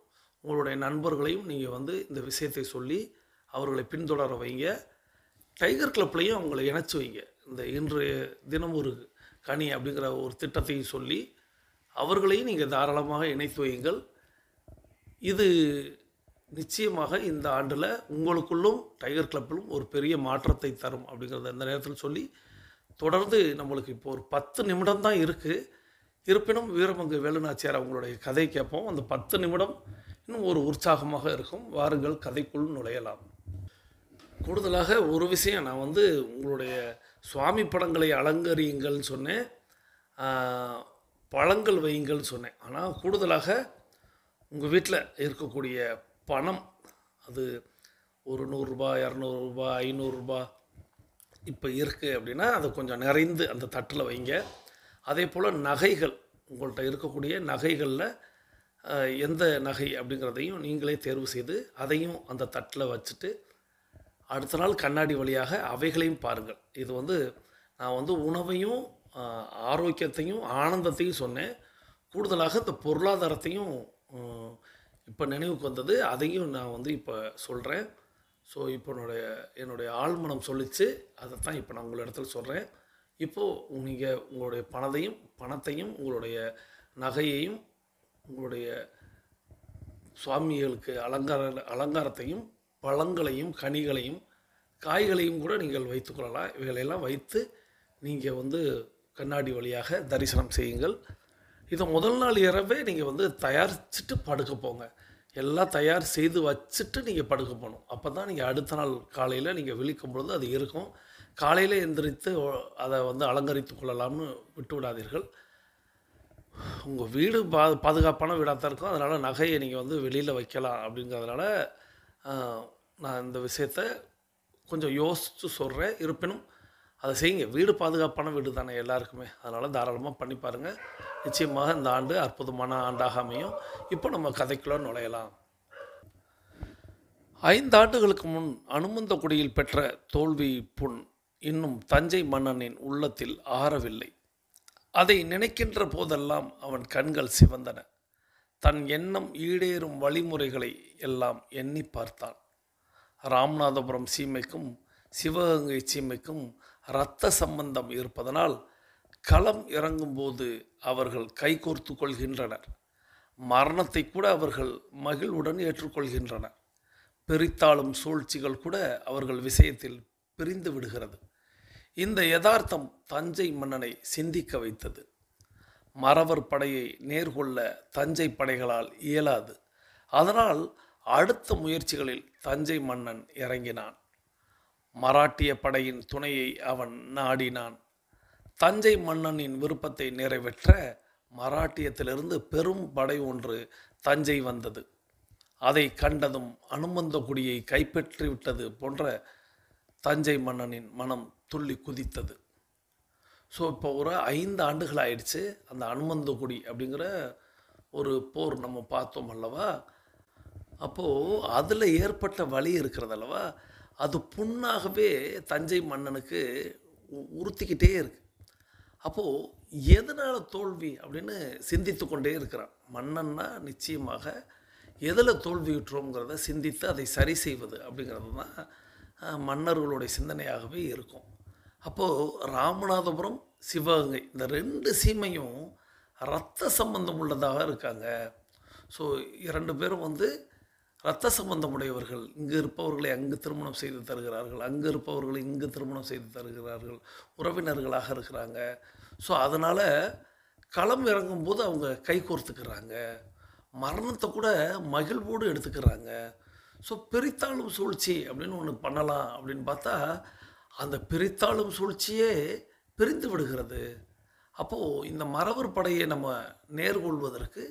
உங்களுடைய நண்பர்களையும் நீங்கள் வந்து இந்த விஷயத்தை சொல்லி அவர்களை பின்தொடர வைங்க. டைகர் கிளப்லையும் அவங்களை இணைச்சி வைங்க. இந்த இன்றைய தினம் ஒரு கனி அப்படிங்கிற ஒரு திட்டத்தையும் சொல்லி அவர்களையும் நீங்கள் தாராளமாக இணைத்து வையுங்கள். இது நிச்சயமாக இந்த ஆண்டில் உங்களுக்குள்ளும் டைகர் கிளப்பிலும் ஒரு பெரிய மாற்றத்தை தரும் அப்படிங்கிறத இந்த நேரத்தில் சொல்லி, தொடர்ந்து நம்மளுக்கு இப்போ ஒரு 10 நிமிடம் தான் இருக்குது. இருப்பினும் வீரமங்கை வேலுநாச்சியார் அவங்களுடைய கதை கேட்போம். அந்த 10 நிமிடம் இன்னும் ஒரு உற்சாகமாக இருக்கும். வாருங்கள், கதைக்குள் நுழையலாம். கூடுதலாக ஒரு விஷயம், நான் உங்களுடைய சுவாமி படங்களை அலங்கரியுங்கள்னு சொன்னேன், பழங்கள் வையுங்கள்னு சொன்னேன். ஆனால் கூடுதலாக உங்கள் வீட்டில் இருக்கக்கூடிய பணம், அது ஒரு ரூ. 100, ரூ. 200, ரூ. 500 இப்போ இருக்குது அப்படின்னா அதை கொஞ்சம் நிறைந்து அந்த தட்டில் வைங்க. அதே போல் நகைகள், உங்கள்கிட்ட இருக்கக்கூடிய நகைகளில் எந்த நகை அப்படிங்கிறதையும் நீங்களே தேர்வு செய்து அதையும் அந்த தட்டில் வச்சுட்டு அடுத்த நாள் கண்ணாடி வழியாக அவைகளையும் பாருங்கள். இது நான் உணவையும் ஆரோக்கியத்தையும் ஆனந்தத்தையும் சொன்னேன். கூடுதலாக இந்த பொருளாதாரத்தையும் இப்போ நினைவுக்கு வந்தது, அதையும் நான் இப்போ சொல்கிறேன். ஸோ இப்போ என்னுடைய ஆழ்மனம் சொல்லிச்சு, அதைத்தான் இப்போ நான் உங்கள் இடத்துல சொல்கிறேன். இப்போது நீங்கள் உங்களுடைய பணத்தையும் உங்களுடைய நகையையும் உங்களுடைய சுவாமிகளுக்கு அலங்காரத்தையும் பழங்களையும் கனிகளையும் காய்களையும் கூட நீங்கள் வைத்துக்கொள்ளலாம். இவைகளெல்லாம் வைத்து நீங்கள் கண்ணாடி வழியாக தரிசனம் செய்யுங்கள். இதை முதல் நாள் இரவே நீங்கள் தயாரிச்சுட்டு படுக்க போங்க. எல்லாம் தயார் செய்து வச்சுட்டு நீங்கள் படுக்க போகணும். அப்போ தான் நீங்கள் அடுத்த நாள் காலையில் நீங்கள் விழிக்கும் பொழுது அது இருக்கும். காலையில் எந்திரித்து அதை அலங்கரித்து கொள்ளலாம்னு விட்டு விடாதீர்கள். உங்கள் வீடு பாதுகாப்பான வீடாக தான் இருக்கும். அதனால் நகையை நீங்கள் வெளியில் வைக்கலாம். அப்படிங்கிறதுனால நான் இந்த விஷயத்தை கொஞ்சம் யோசித்து சொல்கிறேன். இருப்பினும் அதை செய்யுங்க. வீடு பாதுகாப்பான வீடு தானே எல்லாருக்குமே, அதனால் தாராளமாக பண்ணி பாருங்கள். நிச்சயமாக இந்த ஆண்டு அற்புதமான ஆண்டாக அமையும். இப்போ நம்ம கதைக்குள்ளே நுழையலாம். 5 ஆண்டுகளுக்கு முன் அனுமந்தகுடியில் பெற்ற தோல்வி புண் இன்னும் தஞ்சை மன்னனின் உள்ளத்தில் ஆறவில்லை. அதை நினைக்கின்ற போதெல்லாம் அவன் கண்கள் சிவந்தன. தன் எண்ணம் ஈடேறும் வழிமுறைகளை எல்லாம் எண்ணி பார்த்தான். ராமநாதபுரம் சீமைக்கும் சிவகங்கை சீமைக்கும் இரத்த சம்பந்தம் இருப்பதனால் களம் இறங்கும்போது அவர்கள் கைகோர்த்து கொள்கின்றனர். மரணத்தை கூட அவர்கள் மகிழ்வுடன் ஏற்றுக்கொள்கின்றனர். பிரித்தாளும் சூழ்ச்சிகள் கூட அவர்கள் விஷயத்தில் பிரிந்து விடுகிறது. இந்த யதார்த்தம் தஞ்சை மன்னனை சிந்திக்க வைத்தது. மறவர் படையை நேர்கொள்ள தஞ்சை படைகளால் இயலாது. அதனால் அடுத்த முயற்சிகளில் தஞ்சை மன்னன் இறங்கினான். மராட்டிய படையின் துணையை அவன் நாடினான். தஞ்சை மன்னனின் விருப்பத்தை நிறைவேற்ற மராட்டியத்திலிருந்து பெரும் படை ஒன்று தஞ்சை வந்தது. அதை கண்டதும் அனுமந்தகுடியை கைப்பற்றிவிட்டது போன்ற தஞ்சை மன்னனின் மனம் துள்ளி குதித்தது. ஸோ இப்போ ஒரு 5 ஆண்டுகள் ஆயிடுச்சு. அந்த அனுமந்தகுடி அப்படிங்கிற ஒரு போர் நம்ம பார்த்தோம் அல்லவா. அப்போது அதில் ஏற்பட்ட வலி இருக்கிறது அல்லவா, அது புண்ணாகவே தஞ்சை மன்னனுக்கு உறுத்திக்கிட்டே இருக்கு. அப்போது எதனால் தோல்வி அப்படின்னு சிந்தித்து கொண்டே இருக்கிறான். மன்னன்னா நிச்சயமாக எதில் தோல்வியுற்றோங்கிறத சிந்தித்து அதை சரி செய்வது அப்படிங்கிறது தான் மன்னர்களுடைய சிந்தனையாகவே இருக்கும். அப்போது ராமநாதபுரம் சிவகங்கை இந்த 2 சீமையும் இரத்த சம்பந்தம் உள்ளதாக இருக்காங்க. ஸோ 2 பேரும் இரத்த சம்பந்தம் உடையவர்கள். இங்கு இருப்பவர்களை அங்கு திருமணம் செய்து தருகிறார்கள், அங்கு இருப்பவர்களை இங்கு திருமணம் செய்து தருகிறார்கள், உறவினர்களாக இருக்கிறாங்க. ஸோ அதனால் களம் இறங்கும்போது அவங்க கை கோர்த்துக்கிறாங்க. மரணத்தை கூட மகிழ்வோடு எடுத்துக்கிறாங்க. ஸோ பிரித்தாளும் சூழ்ச்சி அப்படின்னு ஒன்று பண்ணலாம் அப்படின்னு பார்த்தா அந்த பிரித்தாளும் சூழ்ச்சியே பிரிந்து விடுகிறது. அப்போது இந்த மறவர் படையை நம்ம நேர்கொள்வதற்கு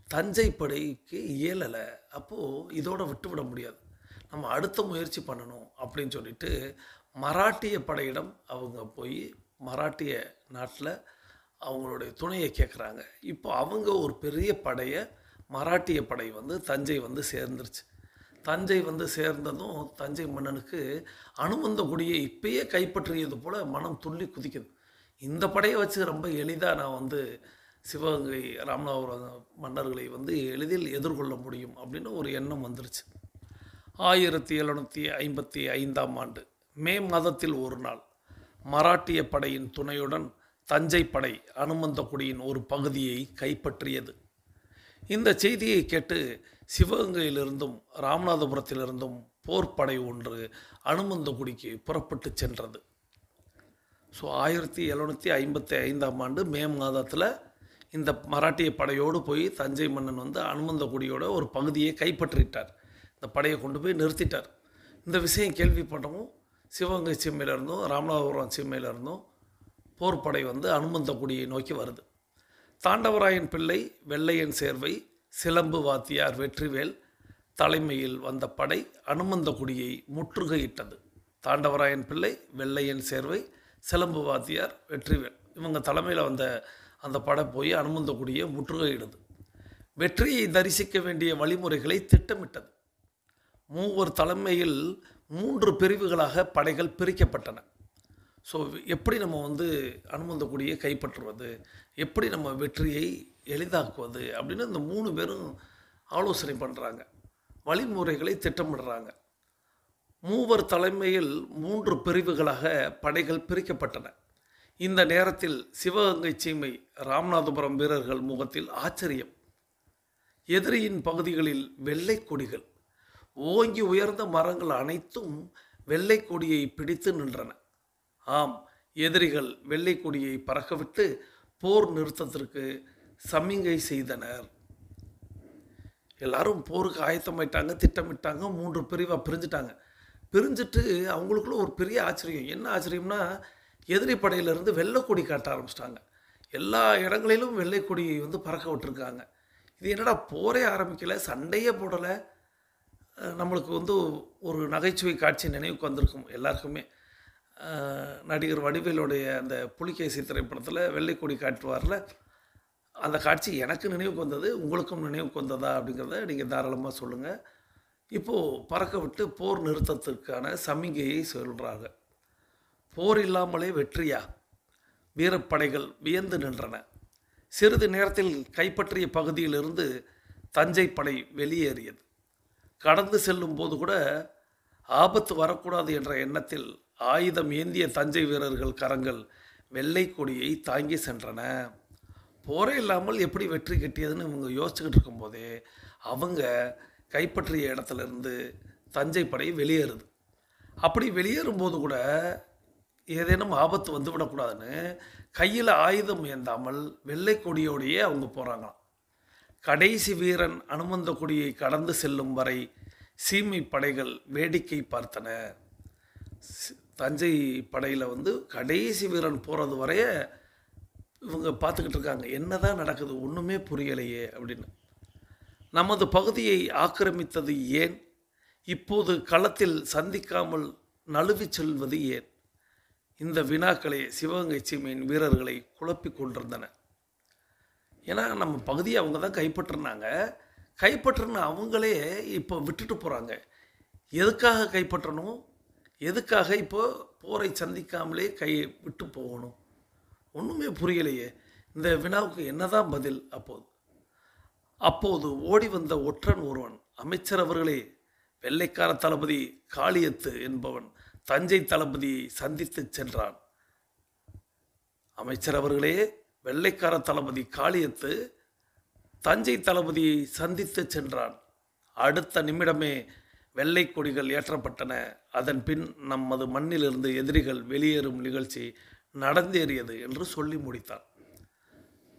தஞ்சை படைக்கு இயலலை. அப்போது இதோட விட்டுவிட முடியாது, நம்ம அடுத்த முயற்சி பண்ணணும் அப்படின்னு சொல்லிட்டு மராட்டிய படையிடம் அவங்க போய் மராட்டிய நாட்டில் அவங்களுடைய துணையை கேட்குறாங்க. இப்போ அவங்க ஒரு பெரிய படையை மராட்டிய படை தஞ்சை சேர்ந்துருச்சு. தஞ்சை சேர்ந்ததும் தஞ்சை மன்னனுக்கு அனுமந்தகுடியை இப்பயே கைப்பற்றியது போல் மனம் துள்ளி குதிக்குது. இந்த படையை வச்சு ரொம்ப எளிதாக நான் சிவகங்கை ராமநாதபுரம் மன்னர்களை எளிதில் எதிர்கொள்ள முடியும் அப்படின்னு ஒரு எண்ணம் வந்துருச்சு. 1755ஆம் ஆண்டு மே மாதத்தில் ஒரு நாள் மராட்டிய படையின் துணையுடன் தஞ்சை படை அனுமந்தகுடியின் ஒரு பகுதியை கைப்பற்றியது. இந்த செய்தியை கேட்டு சிவகங்கையிலிருந்தும் ராமநாதபுரத்திலிருந்தும் போர்ப்படை ஒன்று அனுமந்தகுடிக்கு புறப்பட்டு சென்றது. ஸோ 1755ஆம் ஆண்டு மே மாதத்தில் இந்த மராட்டிய படையோடு போய் தஞ்சை மன்னன் வந்து அனுமந்தகுடியோட ஒரு பகுதியை கைப்பற்றிட்டார். இந்த படையை கொண்டு போய் நிறுத்திட்டார். இந்த விஷயம் கேள்விப்பட்டவும் சிவகங்கை சீமையிலிருந்தும் ராமநாதபுரம் சீமையிலிருந்தும் போர்ப்படை வந்து அனுமந்தகுடியை நோக்கி வருது. தாண்டவராயன் பிள்ளை, வெள்ளையன் சேர்வை, சிலம்பு வாத்தியார் வெற்றிவேல் தலைமையில் வந்த படை அனுமந்தகுடியை முற்றுகையிட்டது. தாண்டவராயன் பிள்ளை, வெள்ளையன் சேர்வை, சிலம்பு வாத்தியார் வெற்றிவேல் இவங்க தலைமையில் வந்த அந்த படை போய் அனுமந்தகுடியை முற்றுகையிடுது. வெற்றியை தரிசிக்க வேண்டிய வழிமுறைகளை திட்டமிட்டது. மூவர் தலைமையில் 3 பிரிவுகளாக படைகள் பிரிக்கப்பட்டன. ஸோ எப்படி நம்ம வந்து அனுமந்தகுடியை கைப்பற்றுவது, எப்படி நம்ம வெற்றியை எளிதாக்குவது அப்படின்னு இந்த 3 பேரும் ஆலோசனை பண்ணுறாங்க, வழிமுறைகளை திட்டமிடுறாங்க. மூவர் தலைமையில் 3 பிரிவுகளாக படைகள் பிரிக்கப்பட்டன. இந்த நேரத்தில் சிவகங்கை சீமை ராமநாதபுரம் வீரர்கள் முகத்தில் ஆச்சரியம். எதிரியின் பகுதிகளில் வெள்ளை கொடிகள், ஓங்கி உயர்ந்த மரங்கள் அனைத்தும் வெள்ளை கொடியை பிடித்து நின்றன. ஆம், எதிரிகள் வெள்ளை கொடியை பறக்கவிட்டு போர் நிறுத்தத்திற்கு சமிங்கை செய்தனர். எல்லாரும் போருக்கு ஆயத்தமாயிட்டாங்க, திட்டமிட்டாங்க. 3 பிரிவாக பிரிஞ்சுட்டாங்க. பிரிஞ்சுட்டு அவங்களுக்குள்ள ஒரு பெரிய ஆச்சரியம். என்ன ஆச்சரியம்னா, எதிரி படையிலிருந்து வெள்ளை கொடி காட்ட ஆரம்பிச்சிட்டாங்க. எல்லா இடங்களிலும் வெள்ளை கொடியை வந்து பறக்க விட்டுருக்காங்க. இது என்னடா போரே ஆரம்பிக்கலை, சண்டையே போடலை. நம்மளுக்கு வந்து ஒரு நகைச்சுவை காட்சி நினைவுக்கு வந்திருக்கும் எல்லாருக்குமே. நடிகர் வடிவேலுடைய அந்த புலிகேசி திரைப்படத்தில் வெள்ளை கொடி காட்டுவார்ல, அந்த காட்சி எனக்கு நினைவுக்கு வந்தது. உங்களுக்கும் நினைவுக்கு வந்ததா அப்படிங்கிறத நீங்கள் தாராளமாக சொல்லுங்கள். இப்போது பறக்க விட்டு போர் நிறுத்தத்திற்கான சமிகையை சொல்கிறாங்க. போர் இல்லாமலே வெற்றியா? வீரப்படைகள் வியந்து நின்றன. சிறிது நேரத்தில் கைப்பற்றிய பகுதியிலிருந்து தஞ்சை படை வெளியேறியது. கடந்து செல்லும் போது கூட ஆபத்து வரக்கூடாது என்ற எண்ணத்தில் ஆயுதம் ஏந்திய தஞ்சை வீரர்கள் கரங்கள் வெள்ளை கொடியை தாங்கி சென்றன. போரே இல்லாமல் எப்படி வெற்றி கிட்டியதுன்னு இவங்க யோசிச்சுக்கிட்டு இருக்கும்போதே அவங்க கைப்பற்றிய இடத்துலேருந்து தஞ்சை படை வெளியேறுது. அப்படி வெளியேறும்போது கூட ஏதேனும் ஆபத்து வந்து விடக்கூடாதுன்னு கையில் ஆயுதம் ஏந்தாமல் வெள்ளை கொடியோடையே அவங்க போகிறாங்களாம். கடைசி வீரன் அனுமந்த கொடியை கடந்து செல்லும் வரை சீமை படைகள் வேடிக்கை பார்த்தன. தஞ்சை படையில் வந்து கடைசி வீரன் போகிறது வரைய இவங்க பார்த்துக்கிட்டு இருக்காங்க. என்னதான் நடக்குது, ஒன்றுமே புரியலையே அப்படின்னு. நமது பகுதியை ஆக்கிரமித்தது ஏன்? இப்போது களத்தில் சந்திக்காமல் நழுவி செல்வது ஏன்? இந்த வினாக்களே சிவகங்கை சீமையின் வீரர்களை குழப்பி கொண்டிருந்தன. ஏன்னா நம்ம பகுதியை அவங்க தான் கைப்பற்றினாங்க. கைப்பற்றின அவங்களே இப்போ விட்டுட்டு போகிறாங்க. எதுக்காக கைப்பற்றணும்? எதுக்காக இப்போ போரை சந்திக்காமலே விட்டு போகணும்? ஒன்றுமே புரியலையே. இந்த வினாவுக்கு என்னதான் பதில்? அப்போது ஓடி வந்த ஒற்றன் ஒருவன், அமைச்சர் அவர்களே, வெள்ளைக்கார தளபதி காளியத்து என்பவன் தஞ்சை தளபதியை சந்தித்து சென்றான். அமைச்சர் அவர்களே, வெள்ளைக்கார தளபதி காளியத்து தஞ்சை தளபதியை சந்தித்து சென்றான். அடுத்த நிமிடமே வெள்ளை கொடிகள் ஏற்றப்பட்டன. அதன் பின் நமது மண்ணிலிருந்து எதிரிகள் வெளியேறும் நிகழ்ச்சி நடந்தேறியது என்று சொல்லி முடித்தான்.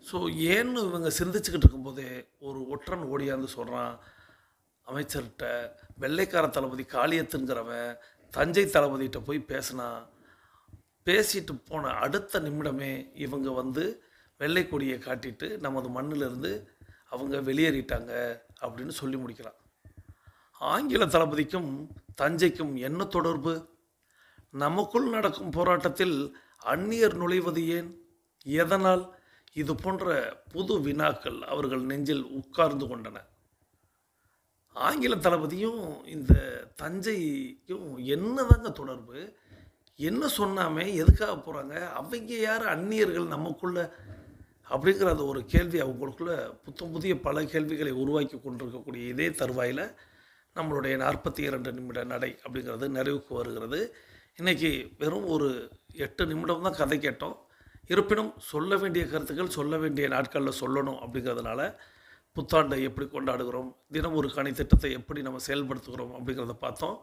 ஸோ ஏன்னு இவங்க சிந்திச்சுக்கிட்டு இருக்கும்போதே ஒரு ஒற்றன் ஓடியாந்து சொல்கிறான் அமைச்சர்கிட்ட, வெள்ளைக்கார தளபதி காளியத்துங்கிறவன் தஞ்சை தளபதிகிட்ட போய் பேசினான். பேசிட்டு போன அடுத்த நிமிடமே இவங்க வந்து வெள்ளை கொடியை காட்டிட்டு நமது மண்ணிலிருந்து அவங்க வெளியேறிட்டாங்க அப்படின்னு சொல்லி முடிக்கிறான். ஆங்கில தளபதிக்கும் தஞ்சைக்கும் என்ன தொடர்பு? நமக்குள் நடக்கும் போராட்டத்தில் அந்நியர் நுழைவது ஏன்? எதனால்? இது போன்ற புது வினாக்கள் அவர்கள் நெஞ்சில் உட்கார்ந்து கொண்டன. ஆங்கில தளபதியும் இந்த தஞ்சைக்கும் என்னதாங்க தொடர்பு? என்ன சொன்னாமே, எதுக்காக போகிறாங்க? அவங்க யார் அந்நியர்கள் நமக்குள்ள? அப்படிங்கிற அது ஒரு கேள்வி அவங்களுக்குள்ள புத்தம் புதிய பல கேள்விகளை உருவாக்கி கொண்டிருக்கக்கூடிய இதே தருவாயில் நம்மளுடைய 42 நிமிட நடை அப்படிங்கிறது நிறைவுக்கு வருகிறது. இன்றைக்கி வெறும் ஒரு 8 நிமிடம் தான் கதை கேட்டோம். இருப்பினும் சொல்ல வேண்டிய கருத்துக்கள் சொல்ல வேண்டிய நாட்களில் சொல்லணும் அப்படிங்கிறதுனால புத்தாண்டை எப்படி கொண்டாடுகிறோம், தினம் ஒரு கனி திட்டத்தை எப்படி நம்ம செயல்படுத்துகிறோம் அப்படிங்கிறத பார்த்தோம்.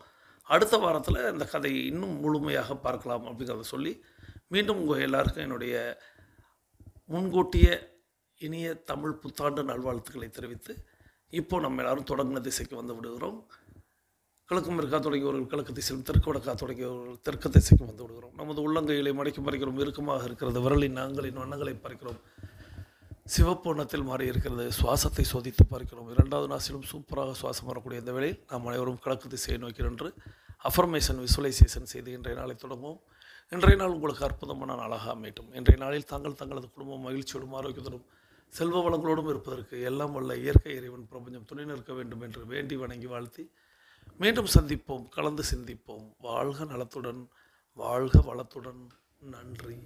அடுத்த வாரத்தில் இந்த கதையை இன்னும் முழுமையாக பார்க்கலாம் அப்படிங்கிறத சொல்லி மீண்டும் உங்கள் எல்லாருக்கும் என்னுடைய முன்கூட்டிய இனிய தமிழ் புத்தாண்டு நல்வாழ்த்துக்களை தெரிவித்து இப்போ நம்ம எல்லாரும் தொடங்கின திசைக்கு வந்து விடுகிறோம். கிழக்கு மேற்கா தொடங்கியவர்கள் கிழக்கு திசையிலும் தெற்கு வடக்கா தொடங்கியவர்கள் தெற்கு திசைக்கு வந்து விடுகிறோம். நமது உள்ளங்கைகளை மடக்கி பறிக்கிறோம், இறுக்கமாக இருக்கிறது விரலின் நாங்களின் வண்ணங்களை பறிக்கிறோம், சிவப்பு வண்ணத்தில் மாறி இருக்கிறது சுவாசத்தை சோதித்து பார்க்கிறோம். 2வது நாசிலும் சூப்பராக சுவாசம் வரக்கூடிய இந்த வேளையில் நாம் அனைவரும் கிழக்கு திசையை நோக்கி நின்று அஃபர்மேஷன் விசுவலைசேஷன் செய்து இன்றைய நாளை தொடங்குவோம். இன்றைய நாள் உங்களுக்கு அற்புதமான நாளாக அமையட்டும். இன்றைய நாளில் தங்களது குடும்பம் மகிழ்ச்சியோடும் ஆரோக்கியத்தோடும் செல்வ வளங்களோடும் இருப்பதற்கு எல்லாம் வல்ல இயற்கை இறைவன் பிரபஞ்சம் துணை நிற்க வேண்டும் என்று வேண்டி வணங்கி வாழ்த்தி மீண்டும் சந்திப்போம், கலந்து சிந்திப்போம். வாழ்க நலத்துடன், வாழ்க வளத்துடன். நன்றி.